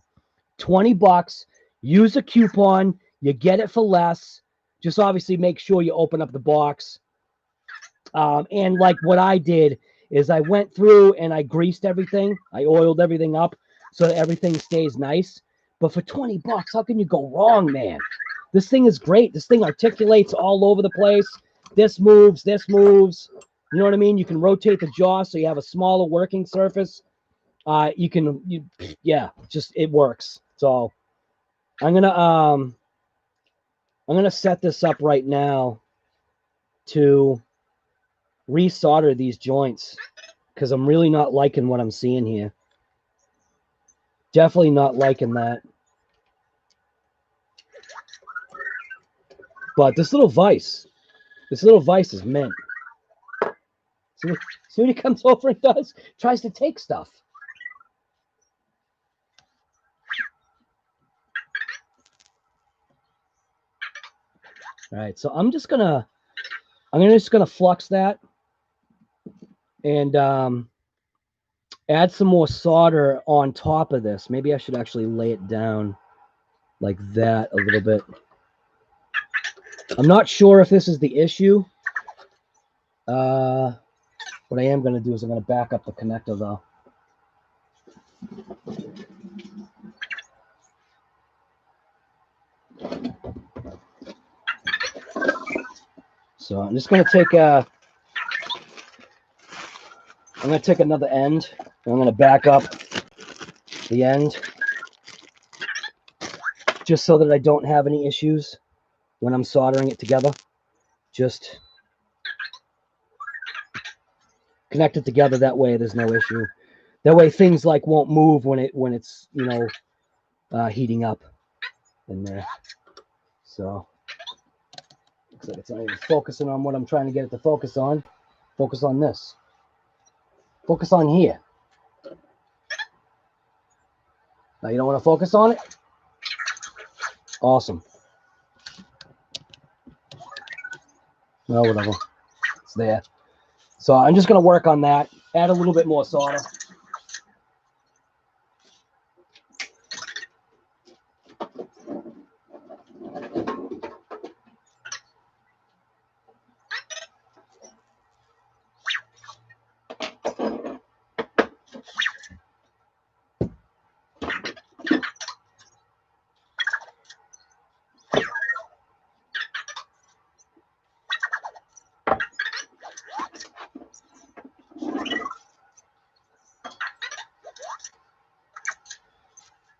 20 bucks, use a coupon, you get it for less. Just obviously make sure you open up the box. And like what I did is I went through and I greased everything. I oiled everything up so that everything stays nice. But for 20 bucks, how can you go wrong, man? This thing is great. This thing articulates all over the place. This moves, this moves. You know what I mean? You can rotate the jaw so you have a smaller working surface. Yeah, just it works. So I'm gonna set this up right now to resolder these joints because I'm really not liking what I'm seeing here. Definitely not liking that. But this little vise is mint. See what he comes over and does? Tries to take stuff. All right, so I'm just gonna flux that and add some more solder on top of this. Maybe I should actually lay it down like that a little bit. I'm not sure if this is the issue. What I am going to do is I'm going to back up the connector though. So I'm just going to take another end and I'm going to back up the end just so that I don't have any issues when I'm soldering it together. Just connect it together, that way there's no issue. That way things like won't move when it's you know heating up in there. So looks like it's not even focusing on what I'm trying to get it to focus on. Focus on this. Focus on here. Now you don't want to focus on it? Awesome. Well, whatever. It's there. So I'm just going to work on that. Add a little bit more solder.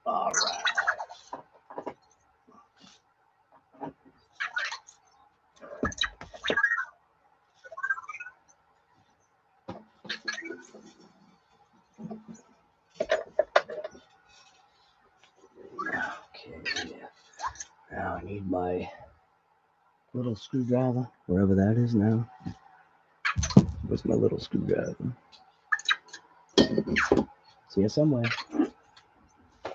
All right. Okay. Now I need my little screwdriver, wherever that is now. Where's my little screwdriver? It's here somewhere.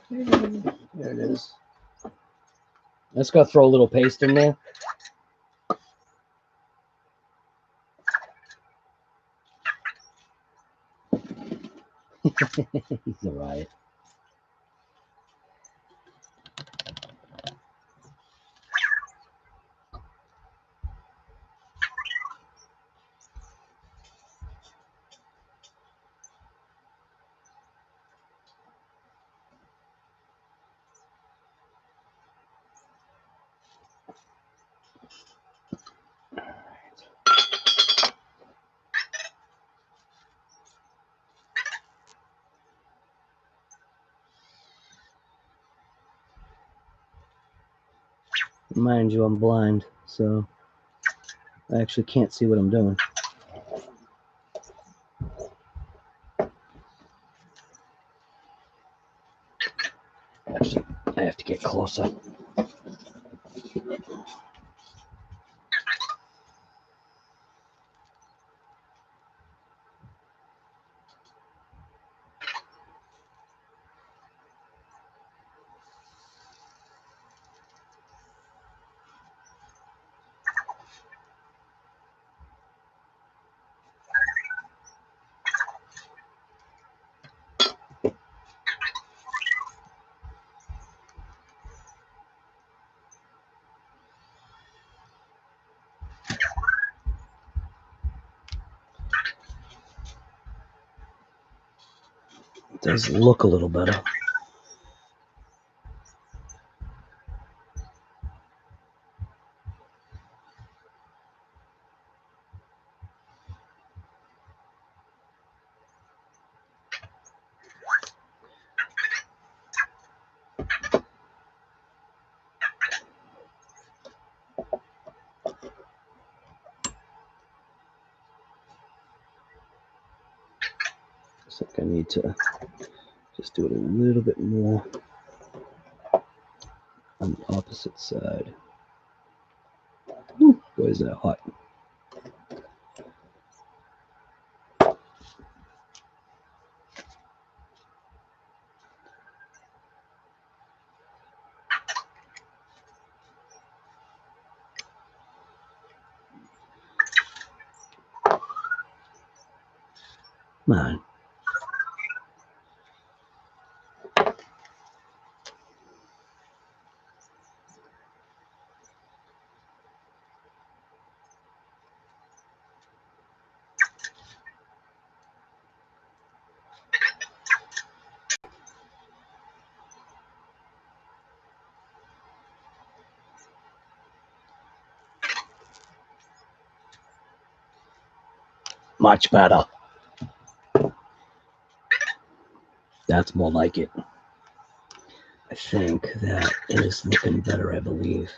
There it is. Let's go throw a little paste in there. He's all right. Mind you, I'm blind, so I actually can't see what I'm doing. Actually, I have to get closer. It does look a little better. Looks like I need to just do it a little bit more on the opposite side. Ooh, boy, is that hot. Come on. Much better. That's more like it. I think that is looking better, I believe.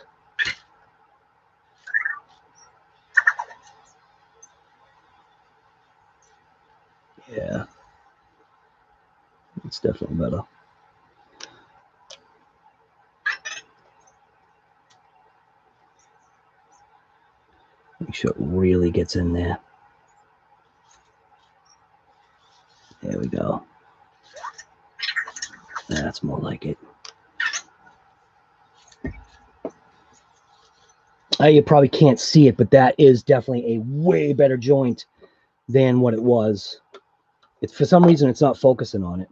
Yeah. It's definitely better. Make sure it really gets in there. There we go. That's more like it. You probably can't see it, but that is definitely a way better joint than what it was. It's for some reason it's not focusing on it.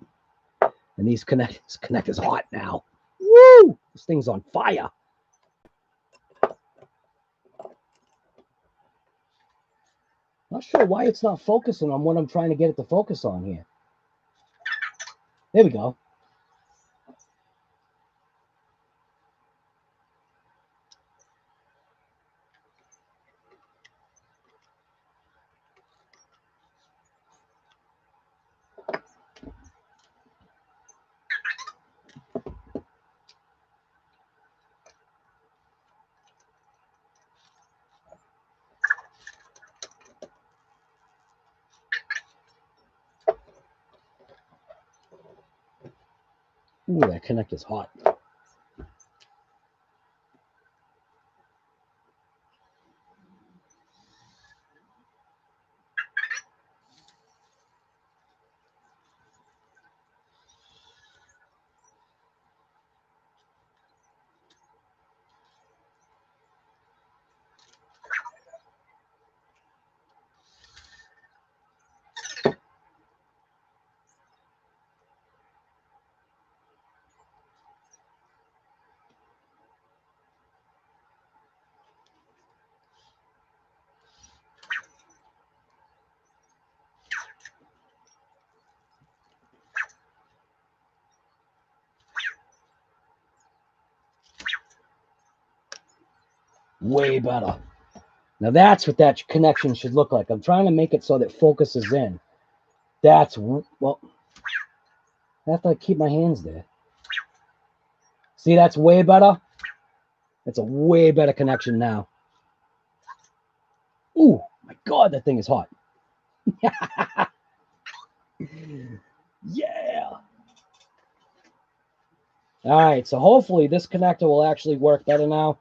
And these connectors hot now. Woo! This thing's on fire. Not sure why it's not focusing on what I'm trying to get it to focus on here. There we go. Ooh, that connector's hot. Way better. Now that's what that connection should look like. I'm trying to make it so that it focuses in. That's, well, I have to keep my hands there. See, that's way better. That's a way better connection now. Ooh, my God, that thing is hot. Yeah. All right, so hopefully this connector will actually work better now.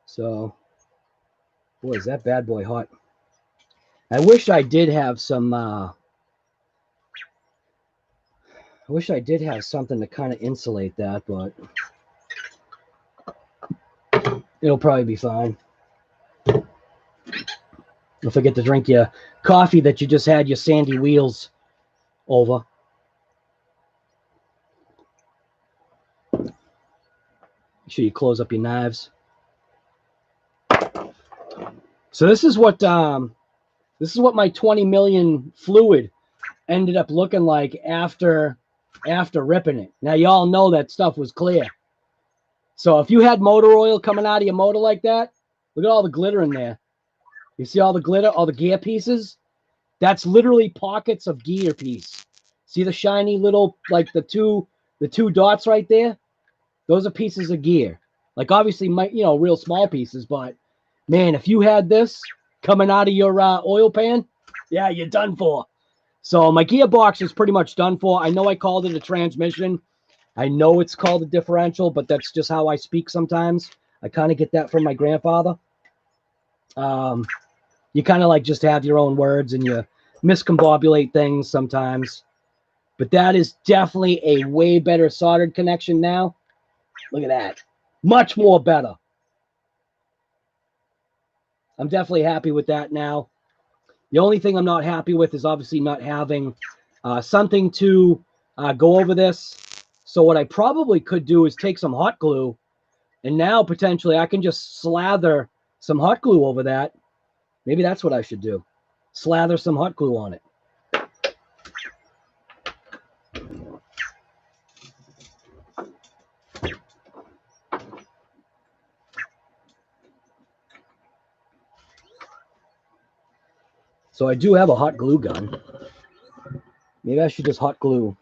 So, boy, is that bad boy hot. I wish I did have some, I wish I did have something to kind of insulate that, but it'll probably be fine. Don't forget to drink your coffee that you just had your sandy wheels over. Make sure you close up your knives. So this is what my 20 million fluid ended up looking like after ripping it. Now y'all know that stuff was clear. So if you had motor oil coming out of your motor like that, look at all the glitter in there. You see all the glitter, all the gear pieces? That's literally pockets of gear piece. See the shiny little, like the two dots right there? Those are pieces of gear. Like obviously, real small pieces, but man, if you had this coming out of your oil pan, yeah, you're done for. So my gearbox is pretty much done for. I know I called it a transmission. I know it's called a differential, but that's just how I speak sometimes. I kind of get that from my grandfather. You kind of like just have your own words and you miscombobulate things sometimes. But that is definitely a way better soldered connection now. Look at that. Much more better. I'm definitely happy with that now. The only thing I'm not happy with is obviously not having something to go over this. So what I probably could do is take some hot glue, and now potentially I can just slather some hot glue over that. Maybe that's what I should do. Slather some hot glue on it. So I do have a hot glue gun. Maybe I should just hot glue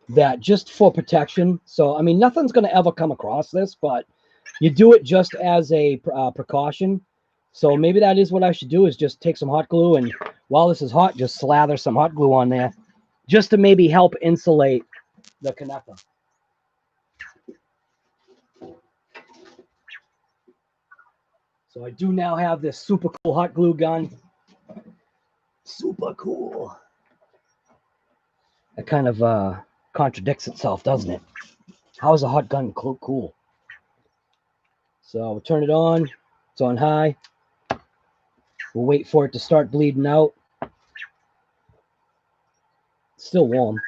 that just for protection. So, I mean, nothing's going to ever come across this, but you do it just as a precaution. So maybe that is what I should do, is just take some hot glue, and while this is hot, just slather some hot glue on there just to maybe help insulate the connector. So I do now have this super cool hot glue gun. Super cool. It kind of contradicts itself, doesn't it? How is a hot gun cool? So we'll turn it on. It's on high. We'll wait for it to start bleeding out. It's still warm.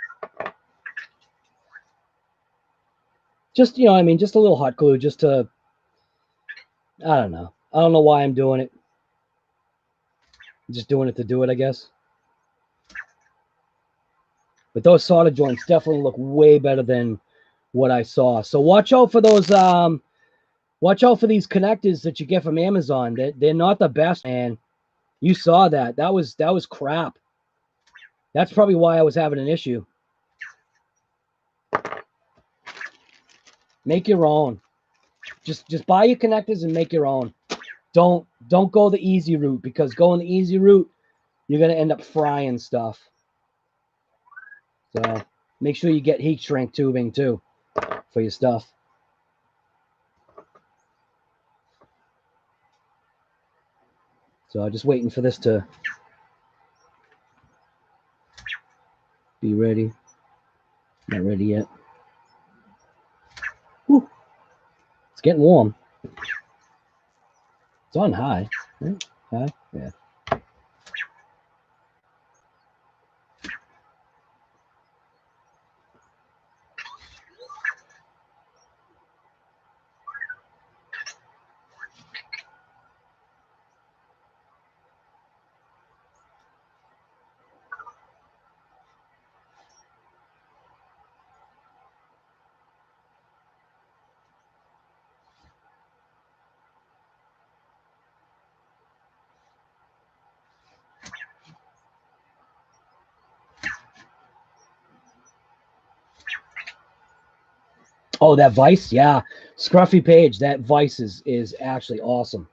Just, just a little hot glue just to, I don't know. I don't know why I'm doing it. I'm just doing it to do it, I guess. But those solder joints definitely look way better than what I saw. So watch out for those, watch out for these connectors that you get from Amazon. They're not the best, man. You saw that. That was crap. That's probably why I was having an issue. Make your own. Just buy your connectors and make your own. Don't go the easy route, because going the easy route, you're going to end up frying stuff. So make sure you get heat shrink tubing too for your stuff. So I'm just waiting for this to be ready. Not ready yet. Whew. It's getting warm. It's on high. Right? High? Yeah. Oh, that vise? Yeah. Scruffy Page, that vise is actually awesome.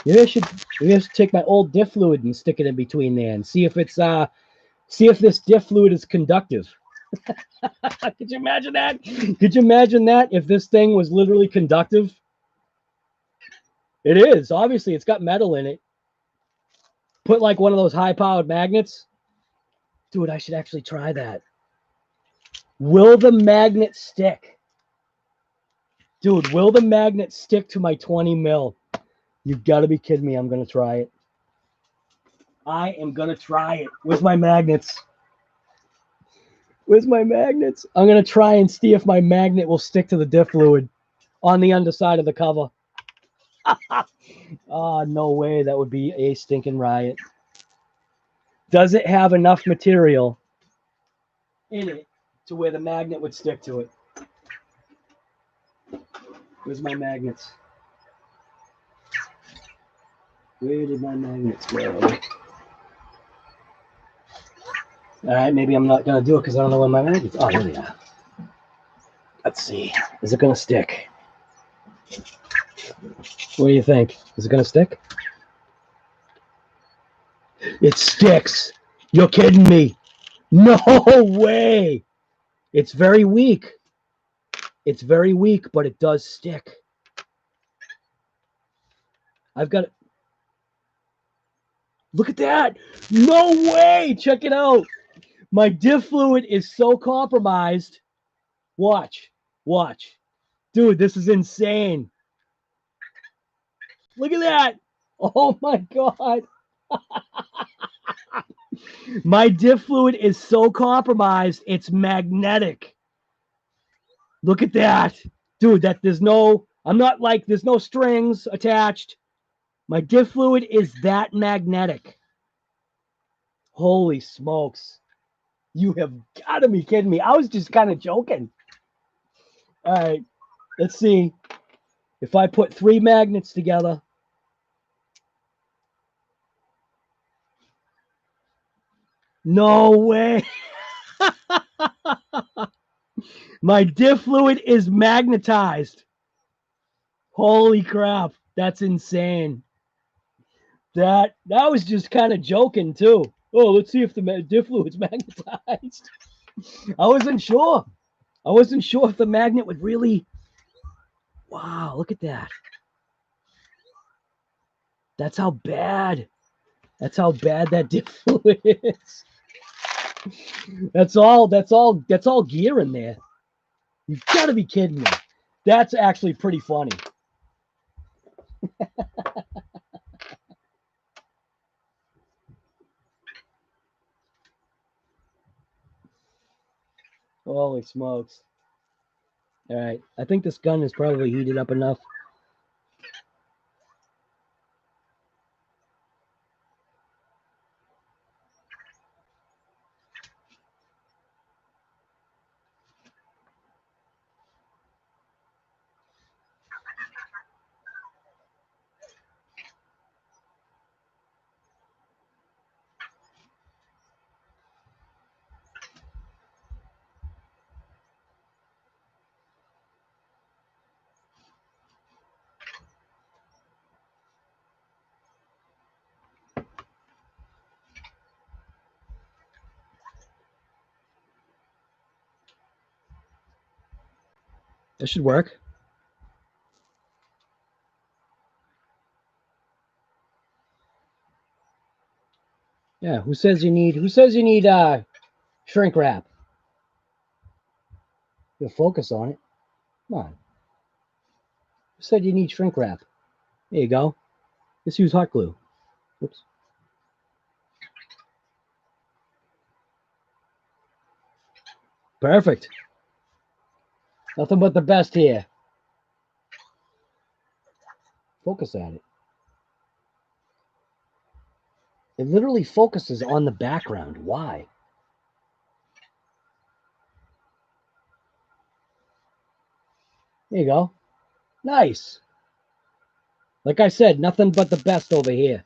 Maybe I should take my old diff fluid and stick it in between there and see if it's see if this diff fluid is conductive. Could you imagine that? Could you imagine that if this thing was literally conductive? It is. Obviously, it's got metal in it. Put like one of those high-powered magnets. Dude, I should actually try that. Will the magnet stick? Dude, will the magnet stick to my 20 mil? You've got to be kidding me. I'm going to try it. I am going to try it. Where's my magnets? Where's my magnets? I'm going to try and see if my magnet will stick to the diff fluid on the underside of the cover. Oh, no way. That would be a stinking riot. Does it have enough material in it to where the magnet would stick to it? Where's my magnets? Where did my magnets go? All right, maybe I'm not going to do it because I don't know where my magnets are. Oh, here they are. Let's see. Is it going to stick? What do you think? Is it going to stick? It sticks. You're kidding me. No way. It's very weak. It's very weak, but it does stick. I've got it. Look at that. No way. Check it out. My diff fluid is so compromised. Watch. Watch. Dude, this is insane. Look at that. Oh, my God. My diff fluid is so compromised, it's magnetic. Look at that. Dude, there's no strings attached. My diff fluid is that magnetic. Holy smokes. You have got to be kidding me. I was just kind of joking. All right, let's see. If I put 3 magnets together. No way. My diff fluid is magnetized. Holy crap. That's insane. That was just kind of joking too. Oh, let's see if the diff fluid's magnetized. I wasn't sure. I wasn't sure if the magnet would really. Wow, look at that. That's how bad. That's how bad that diff fluid is. That's all gear in there. You've got to be kidding me. That's actually pretty funny. Holy smokes. All right. I think this gun is probably heated up enough. This should work. Yeah, who says you need shrink wrap? You'll focus on it. Come on. Who said you need shrink wrap? There you go. Just use hot glue. Oops. Perfect. Nothing but the best here. Focus at it. It literally focuses on the background. Why? There you go. Nice. Like I said, nothing but the best over here.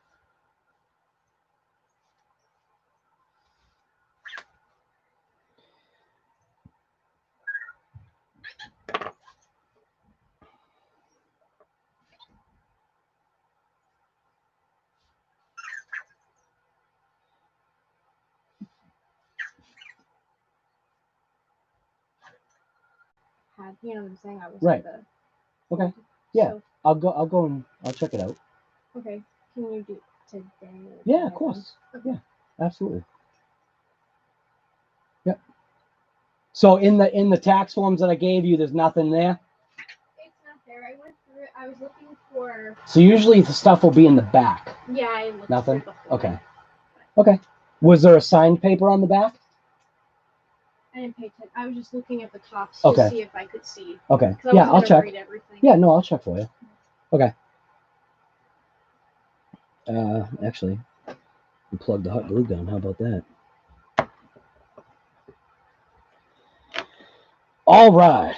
had, you know what I'm saying? I was Right. Okay. Yeah. So, I'll go and I'll check it out. okay. Can you do it today? Yeah, of course. Okay. Yeah, absolutely. Yep. So in the tax forms that I gave you, there's nothing there? It's not there. I went through it. I was looking for... So usually the stuff will be in the back. Yeah, I looked Nothing? through the whole Okay. thing. Okay. Was there a signed paper on the back? I didn't pay attention. I was just looking at the tops to see if I could see. Okay. Yeah, I'll check. Yeah, no, I'll check for you. Okay. Actually, we plug the hot glue gun. How about that? All right.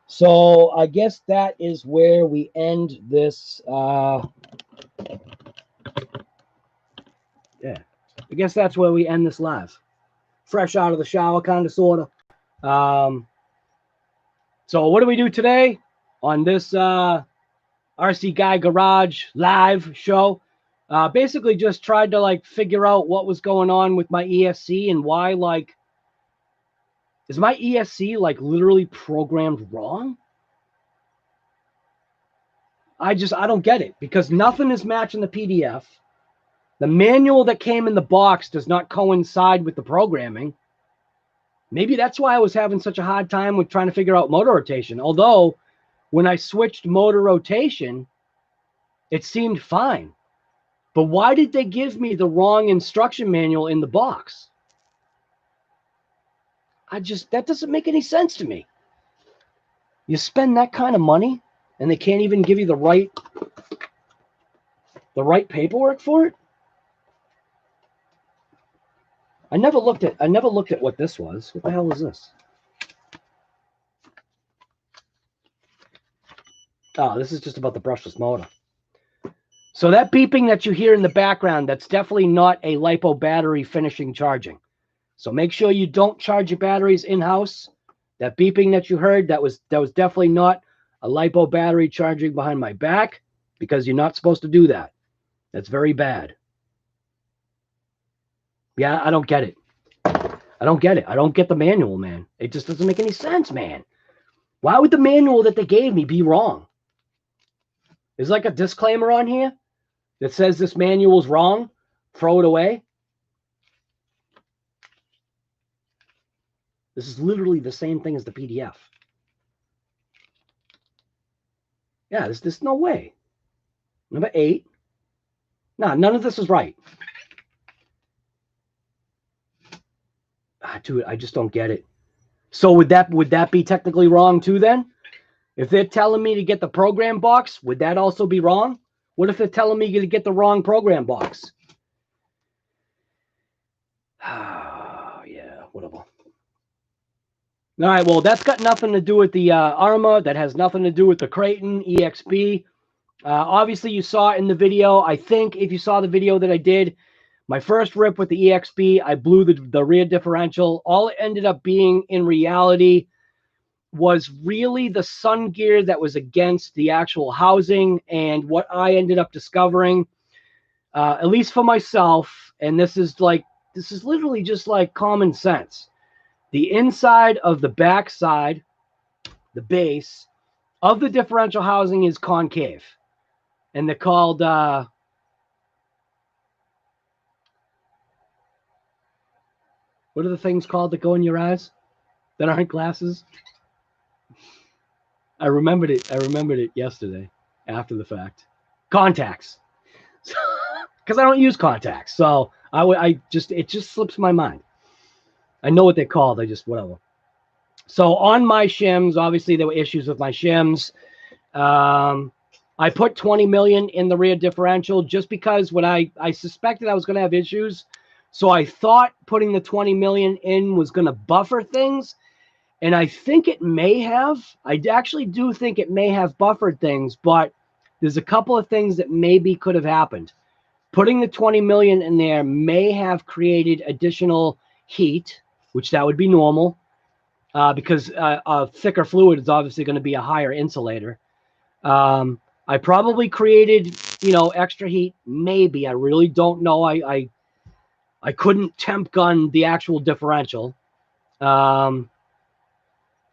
So I guess that is where we end this. Yeah. I guess that's where we end this live. Fresh out of the shower, kind of, sort of. So what do we do today on this RC Guy Garage live show? Basically just tried to like figure out what was going on with my ESC and why, like, is my ESC like literally programmed wrong? I don't get it, because nothing is matching the PDF. The manual that came in the box does not coincide with the programming. Maybe that's why I was having such a hard time with trying to figure out motor rotation. Although when I switched motor rotation, it seemed fine. But why did they give me the wrong instruction manual in the box? That doesn't make any sense to me. You spend that kind of money and they can't even give you the right paperwork for it? I never looked at what this was. What the hell is this? Oh, this is just about the brushless motor. So that beeping that you hear in the background, that's definitely not a LiPo battery finishing charging. So make sure you don't charge your batteries in-house. That beeping that you heard, that was definitely not a LiPo battery charging behind my back, because you're not supposed to do that. That's very bad. Yeah, I don't get it. I don't get it. I don't get the manual, man. It just doesn't make any sense, man. Why would the manual that they gave me be wrong? There's like a disclaimer on here that says this manual's wrong. Throw it away. This is literally the same thing as the PDF. Yeah, there's no way. Number 8. Nah, none of this is right. Dude, I just don't get it. So would that be technically wrong too then? If they're telling me to get the program box, would that also be wrong? What if they're telling me to get the wrong program box? Yeah, whatever. All right, well, that's got nothing to do with the ARRMA. That has nothing to do with the Kraton EXB. Obviously, you saw in the video, I think if you saw the video that I did, my first rip with the EXB, I blew the rear differential. All it ended up being in reality was really the sun gear that was against the actual housing. And what I ended up discovering, at least for myself, and this is literally just like common sense. The inside of the back side, the base of the differential housing is concave. And they're called, what are the things called that go in your eyes that aren't glasses? I remembered it yesterday after the fact. Contacts. Because I don't use contacts. So it just slips my mind. I know what they're called. Whatever. So on my shims, obviously there were issues with my shims. I put 20 million in the rear differential just because when I suspected I was going to have issues. So I thought putting the 20 million in was going to buffer things. And I think it may have. I actually do think it may have buffered things, but there's a couple of things that maybe could have happened. Putting the 20 million in there may have created additional heat, which that would be normal, because a thicker fluid is obviously going to be a higher insulator. I probably created, extra heat. Maybe. I really don't know. I couldn't temp gun the actual differential.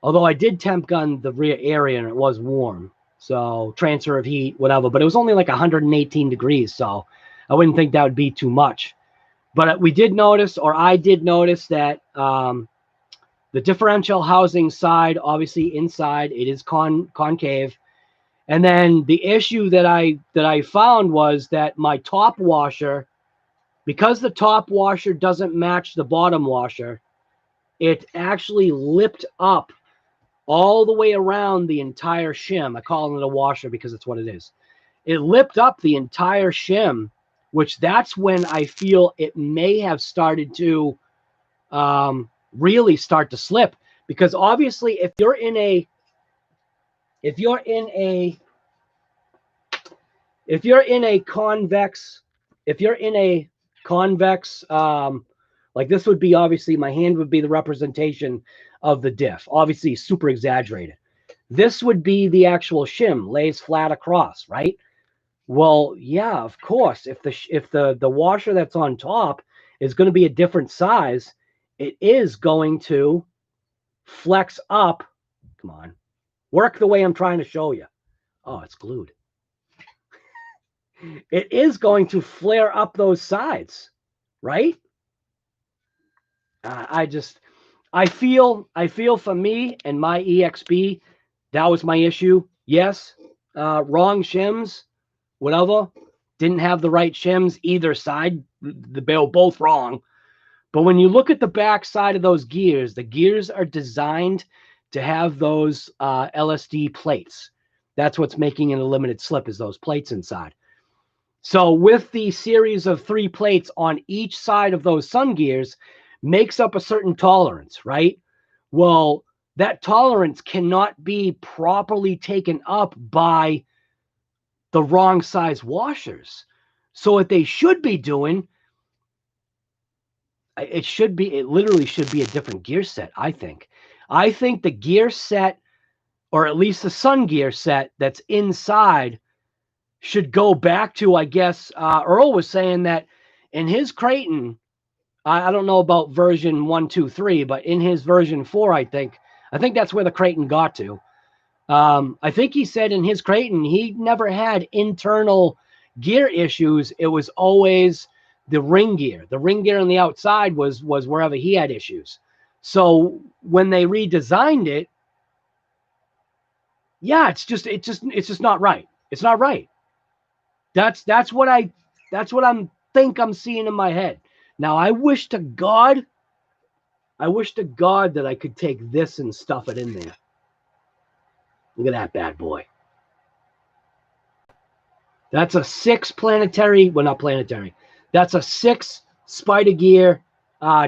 Although I did temp gun the rear area and it was warm. So transfer of heat, whatever. But it was only like 118 degrees. So I wouldn't think that would be too much. But we did notice, or I did notice that the differential housing side, obviously inside, it is concave. And then the issue that I found was that my top washer, because the top washer doesn't match the bottom washer, it actually lipped up all the way around the entire shim. I call it a washer because it's what it is. It lipped up the entire shim, which that's when I feel it may have started to really start to slip. Because obviously, if you're in a convex, like this would be, obviously my hand would be the representation of the diff, obviously super exaggerated. This would be the actual shim, lays flat across, right? Well, yeah, of course, if the washer that's on top is going to be a different size, it is going to flex up. Come on, work the way I'm trying to show you. Oh, it's glued. It is going to flare up those sides, right? I feel for me and my EXB, that was my issue. Yes, wrong shims, whatever. Didn't have the right shims either side. They were both wrong. But when you look at the back side of those gears, the gears are designed to have those LSD plates. That's what's making it a limited slip, is those plates inside. So with the series of 3 plates on each side of those sun gears makes up a certain tolerance, right? Well, that tolerance cannot be properly taken up by the wrong size washers. So what they should be doing, it literally should be a different gear set, I think. I think the gear set, or at least the sun gear set that's inside, should go back to, I guess, Earl was saying that in his Kraton, I don't know about version 1, 2, 3, but in his version 4, I think that's where the Kraton got to. I think he said in his Kraton, he never had internal gear issues. It was always the ring gear. The ring gear on the outside was wherever he had issues. So when they redesigned it, yeah, it's just not right. It's not right. That's what I'm seeing in my head. Now, I wish to God that I could take this and stuff it in there. Look at that bad boy. That's a 6 planetary, well, not planetary. That's a 6 spider gear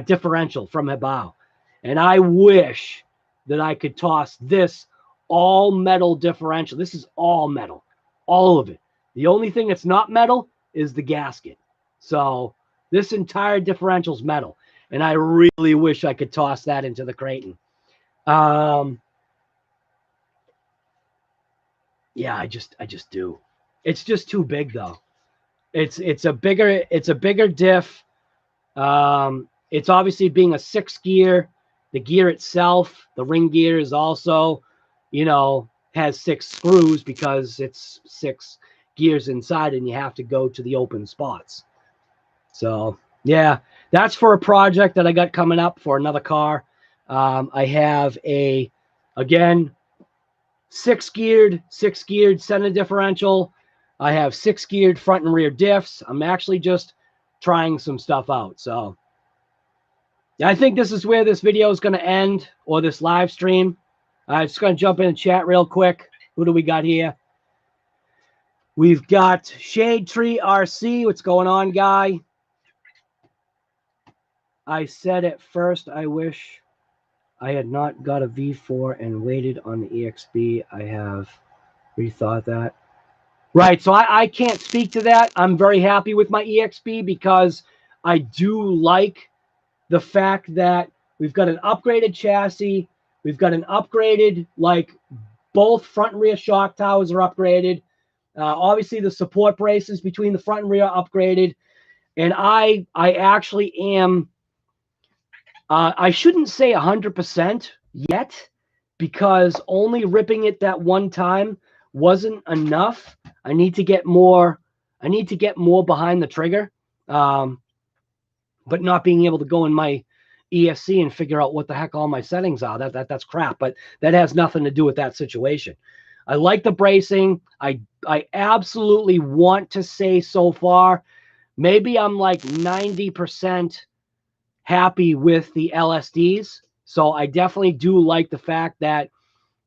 differential from Hobao. And I wish that I could toss this all metal differential. This is all metal, all of it. The only thing that's not metal is the gasket. So this entire differential is metal. And I really wish I could toss that into the Kraton. Yeah, I just do. It's just too big though. It's a bigger diff. It's obviously being a 6 gear. The gear itself, the ring gear, is also, has 6 screws because it's 6 gears inside and you have to go to the open spots. So yeah, that's for a project that I got coming up for another car. I have again, 6 geared center differential. I have 6 geared front and rear diffs. I'm actually just trying some stuff out. So yeah, I think this is where this video is going to end, or this live stream. I'm just going to jump in and chat real quick. Who do we got here? We've got Shade Tree RC. What's going on, guy? I said at first, I wish I had not got a V4 and waited on the EXB. I have rethought that. Right, so I can't speak to that. I'm very happy with my EXB because I do like the fact that we've got an upgraded chassis. We've got an upgraded, like, both front and rear shock towers are upgraded. Obviously, the support braces between the front and rear are upgraded. And I actually am, I shouldn't say 100% yet, because only ripping it that one time wasn't enough. I need to get more behind the trigger. But not being able to go in my ESC and figure out what the heck all my settings are, that's crap. But that has nothing to do with that situation. I like the bracing. I absolutely want to say so far, maybe I'm like 90% happy with the LSDs. So I definitely do like the fact that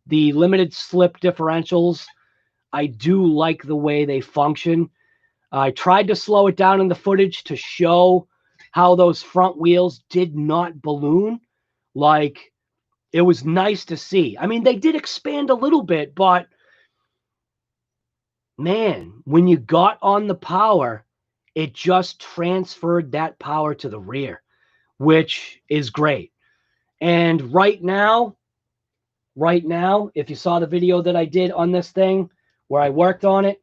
the limited slip differentials, I do like the way they function. I tried to slow it down in the footage to show how those front wheels did not balloon. Like, it was nice to see. I mean, they did expand a little bit, but man, when you got on the power, it just transferred that power to the rear, which is great. And right now, if you saw the video that I did on this thing where I worked on it,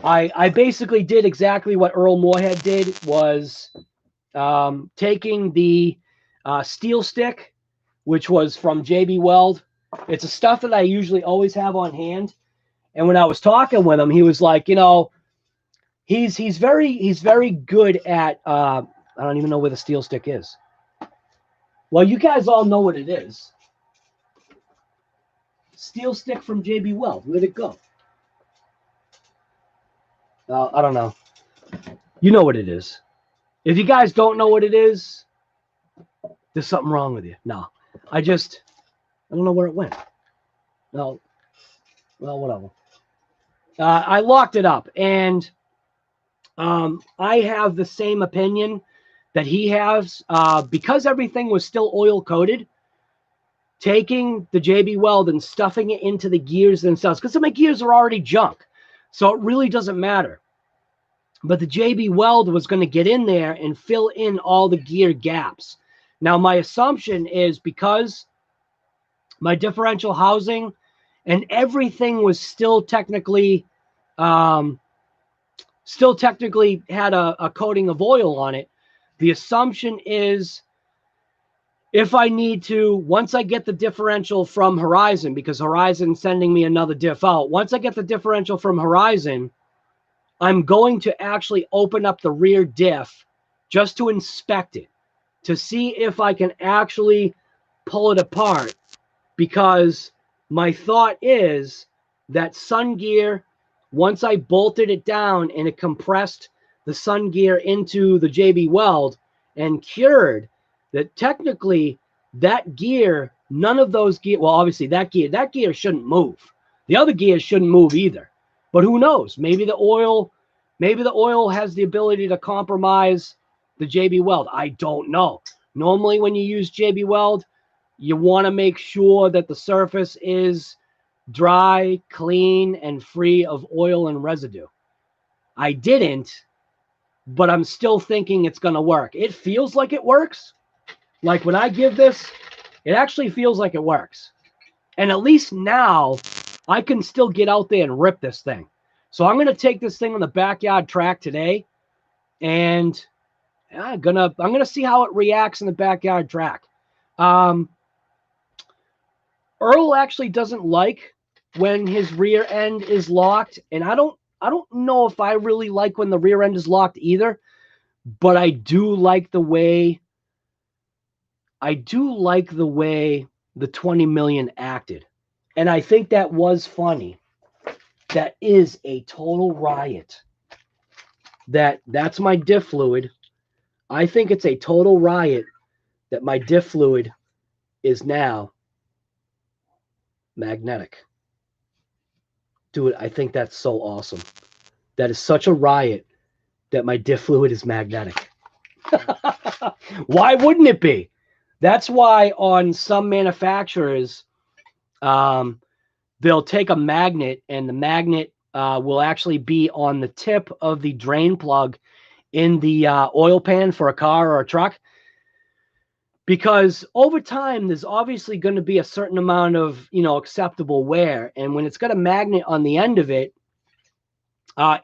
I basically did exactly what Earl Moorhead did, was taking the steel stick, which was from JB Weld. It's a stuff that I usually always have on hand. And when I was talking with him, he was like, you know, he's very good at I don't even know where the steel stick is. Well, you guys all know what it is. Steel stick from JB Weld. Where'd it go? I don't know. You know what it is. If you guys don't know what it is, there's something wrong with you. No, I don't know where it went. No, well, whatever. I locked it up, and I have the same opinion that he has. Because everything was still oil coated, taking the JB Weld and stuffing it into the gears themselves, because my gears are already junk, so it really doesn't matter. But the JB Weld was going to get in there and fill in all the gear gaps. Now, my assumption is because my differential housing and everything was still technically had a coating of oil on it, the assumption is if I need to, once I get the differential from Horizon, because Horizon's sending me another diff out, once I get the differential from Horizon, I'm going to actually open up the rear diff just to inspect it, to see if I can actually pull it apart, because my thought is that sun gear, once I bolted it down and it compressed the sun gear into the JB Weld and cured, that technically that gear, none of those gear, well, obviously that gear shouldn't move. The other gears shouldn't move either. But who knows? Maybe the oil has the ability to compromise the JB Weld. I don't know. Normally when you use JB Weld, you want to make sure that the surface is dry, clean, and free of oil and residue. I didn't, but I'm still thinking it's going to work. It feels like it works. Like when I give this, it actually feels like it works. And at least now I can still get out there and rip this thing. So I'm going to take this thing on the backyard track today, and I'm gonna see how it reacts in the backyard track. Earl actually doesn't like when his rear end is locked, and I don't know if I really like when the rear end is locked either, but I do like the way the 20 million acted. And I think that was funny. That is a total riot. That's my diff fluid. I think it's a total riot that my diff fluid is now magnetic. Dude, I think that's so awesome. That is such a riot that my diff fluid is magnetic. Why wouldn't it be? That's why on some manufacturers, they'll take a magnet, and the magnet will actually be on the tip of the drain plug in the oil pan for a car or a truck. Because over time, there's obviously going to be a certain amount of, acceptable wear. And when it's got a magnet on the end of it,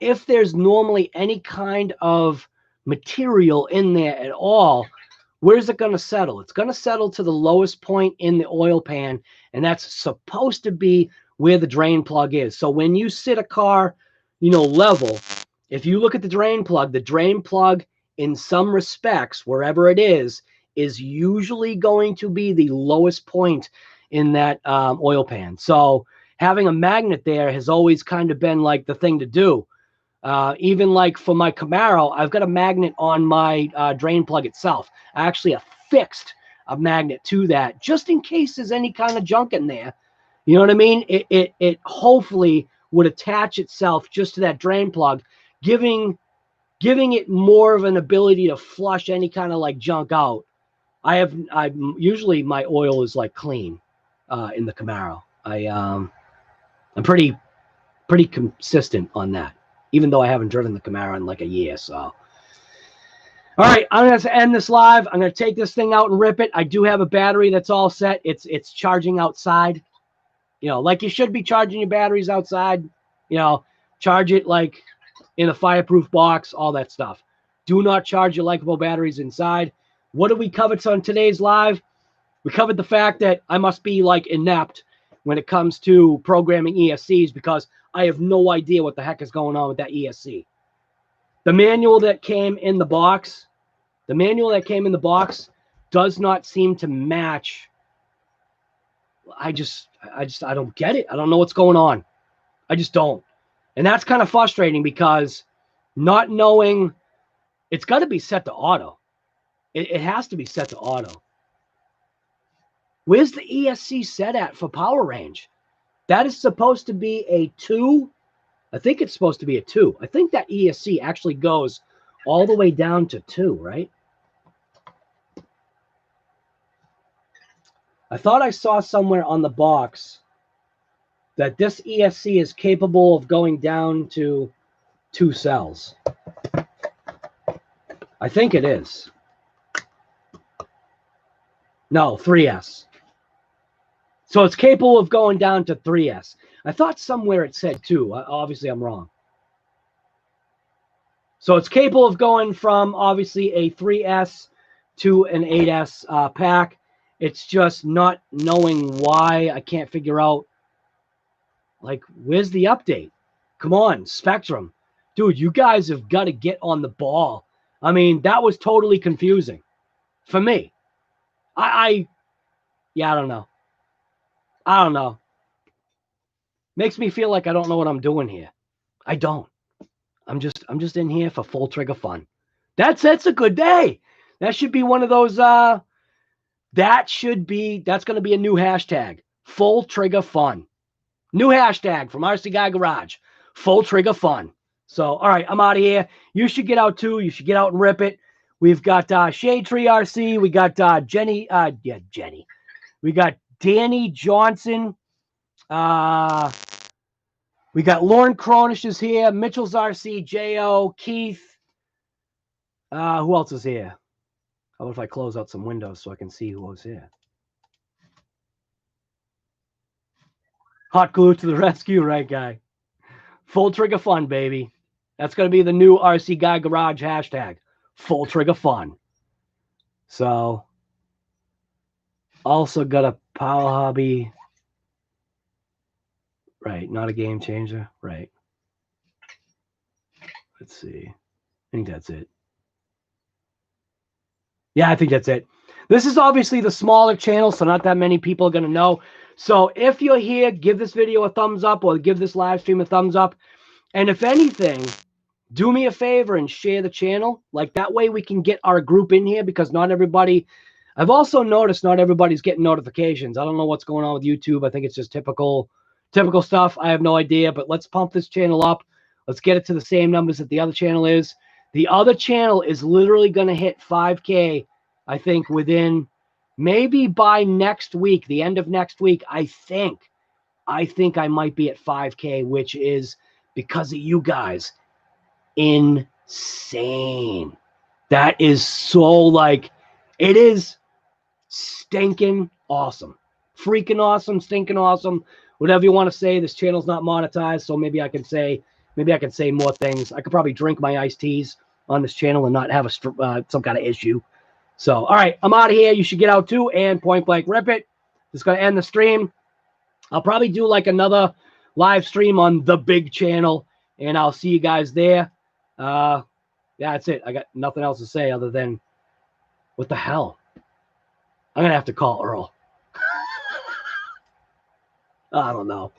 if there's normally any kind of material in there at all, where's it going to settle? It's going to settle to the lowest point in the oil pan, and that's supposed to be where the drain plug is. So when you sit a car, you know, level, if you look at the drain plug in some respects, wherever it is usually going to be the lowest point in that oil pan. So having a magnet there has always kind of been like the thing to do. Even like for my Camaro, I've got a magnet on my drain plug itself. I actually affixed a magnet to that just in case there's any kind of junk in there. You know what I mean? It hopefully would attach itself just to that drain plug, giving it more of an ability to flush any kind of like junk out. I'm usually my oil is like clean in the Camaro. I'm pretty consistent on that, even though I haven't driven the Camaro in like a year. So, all right, I'm going to end this live. I'm going to take this thing out and rip it. I do have a battery that's all set. It's charging outside, you know, like you should be charging your batteries outside. You know, charge it like in a fireproof box, all that stuff. Do not charge your likable batteries inside. What did we cover on today's live? We covered the fact that I must be like inept when it comes to programming ESCs because I have no idea what the heck is going on with that ESC. The manual that came in the box, does not seem to match. I don't get it. I don't know what's going on. I just don't. And that's kind of frustrating because not knowing, it's got to be set to auto. It has to be set to auto. Where's the ESC set at for power range? That is supposed to be a 2. I think it's supposed to be a 2. I think that ESC actually goes all the way down to 2, right? I thought I saw somewhere on the box that this ESC is capable of going down to 2 cells. I think it is. No, 3S. So it's capable of going down to 3S. I thought somewhere it said 2. Obviously, I'm wrong. So it's capable of going from, obviously, a 3S to an 8S pack. It's just not knowing why. I can't figure out, like, where's the update? Come on, Spectrum. Dude, you guys have got to get on the ball. I mean, that was totally confusing for me. Yeah, I don't know. I don't know. Makes me feel like I don't know what I'm doing here. I don't. I'm just in here for full trigger fun. That's a good day. That should be one of those that's going to be a new hashtag. Full trigger fun. New hashtag from RC Guy Garage. Full trigger fun. So, all right, I'm out of here. You should get out too. You should get out and rip it. We've got Shade Tree RC. We got Jenny. We got Danny Johnson. We got Lauren Cronish is here. Mitchell's RC, J.O., Keith. Who else is here? How about if I close out some windows so I can see who was here? Hot glue to the rescue, right, guy? Full trigger fun, baby. That's going to be the new RC Guy Garage hashtag. Full trigger fun. So, also got a Power Hobby. Right, not a game changer. Right. Let's see. I think that's it. Yeah, I think that's it. This is obviously the smaller channel, so not that many people are going to know. So if you're here, give this video a thumbs up or give this live stream a thumbs up. And if anything, do me a favor and share the channel. Like that way we can get our group in here because not everybody, I've also noticed not everybody's getting notifications. I don't know what's going on with YouTube. I think it's just typical stuff. I have no idea, but let's pump this channel up. Let's get it to the same numbers that the other channel is. The other channel is literally going to hit 5K, I think, within maybe by next week, the end of next week. I think I might be at 5K, which is because of you guys. Insane. That is so, like, it is stinking awesome. Freaking awesome, stinking awesome. Whatever you want to say. This channel's not monetized, so maybe I can say more things. I could probably drink my iced teas on this channel and not have some kind of issue. So, all right, I'm out of here. You should get out too and point blank rip it. Just going to end the stream. I'll probably do like another live stream on the big channel, and I'll see you guys there. Yeah, that's it. I got nothing else to say other than, what the hell? I'm going to have to call Earl. I don't know.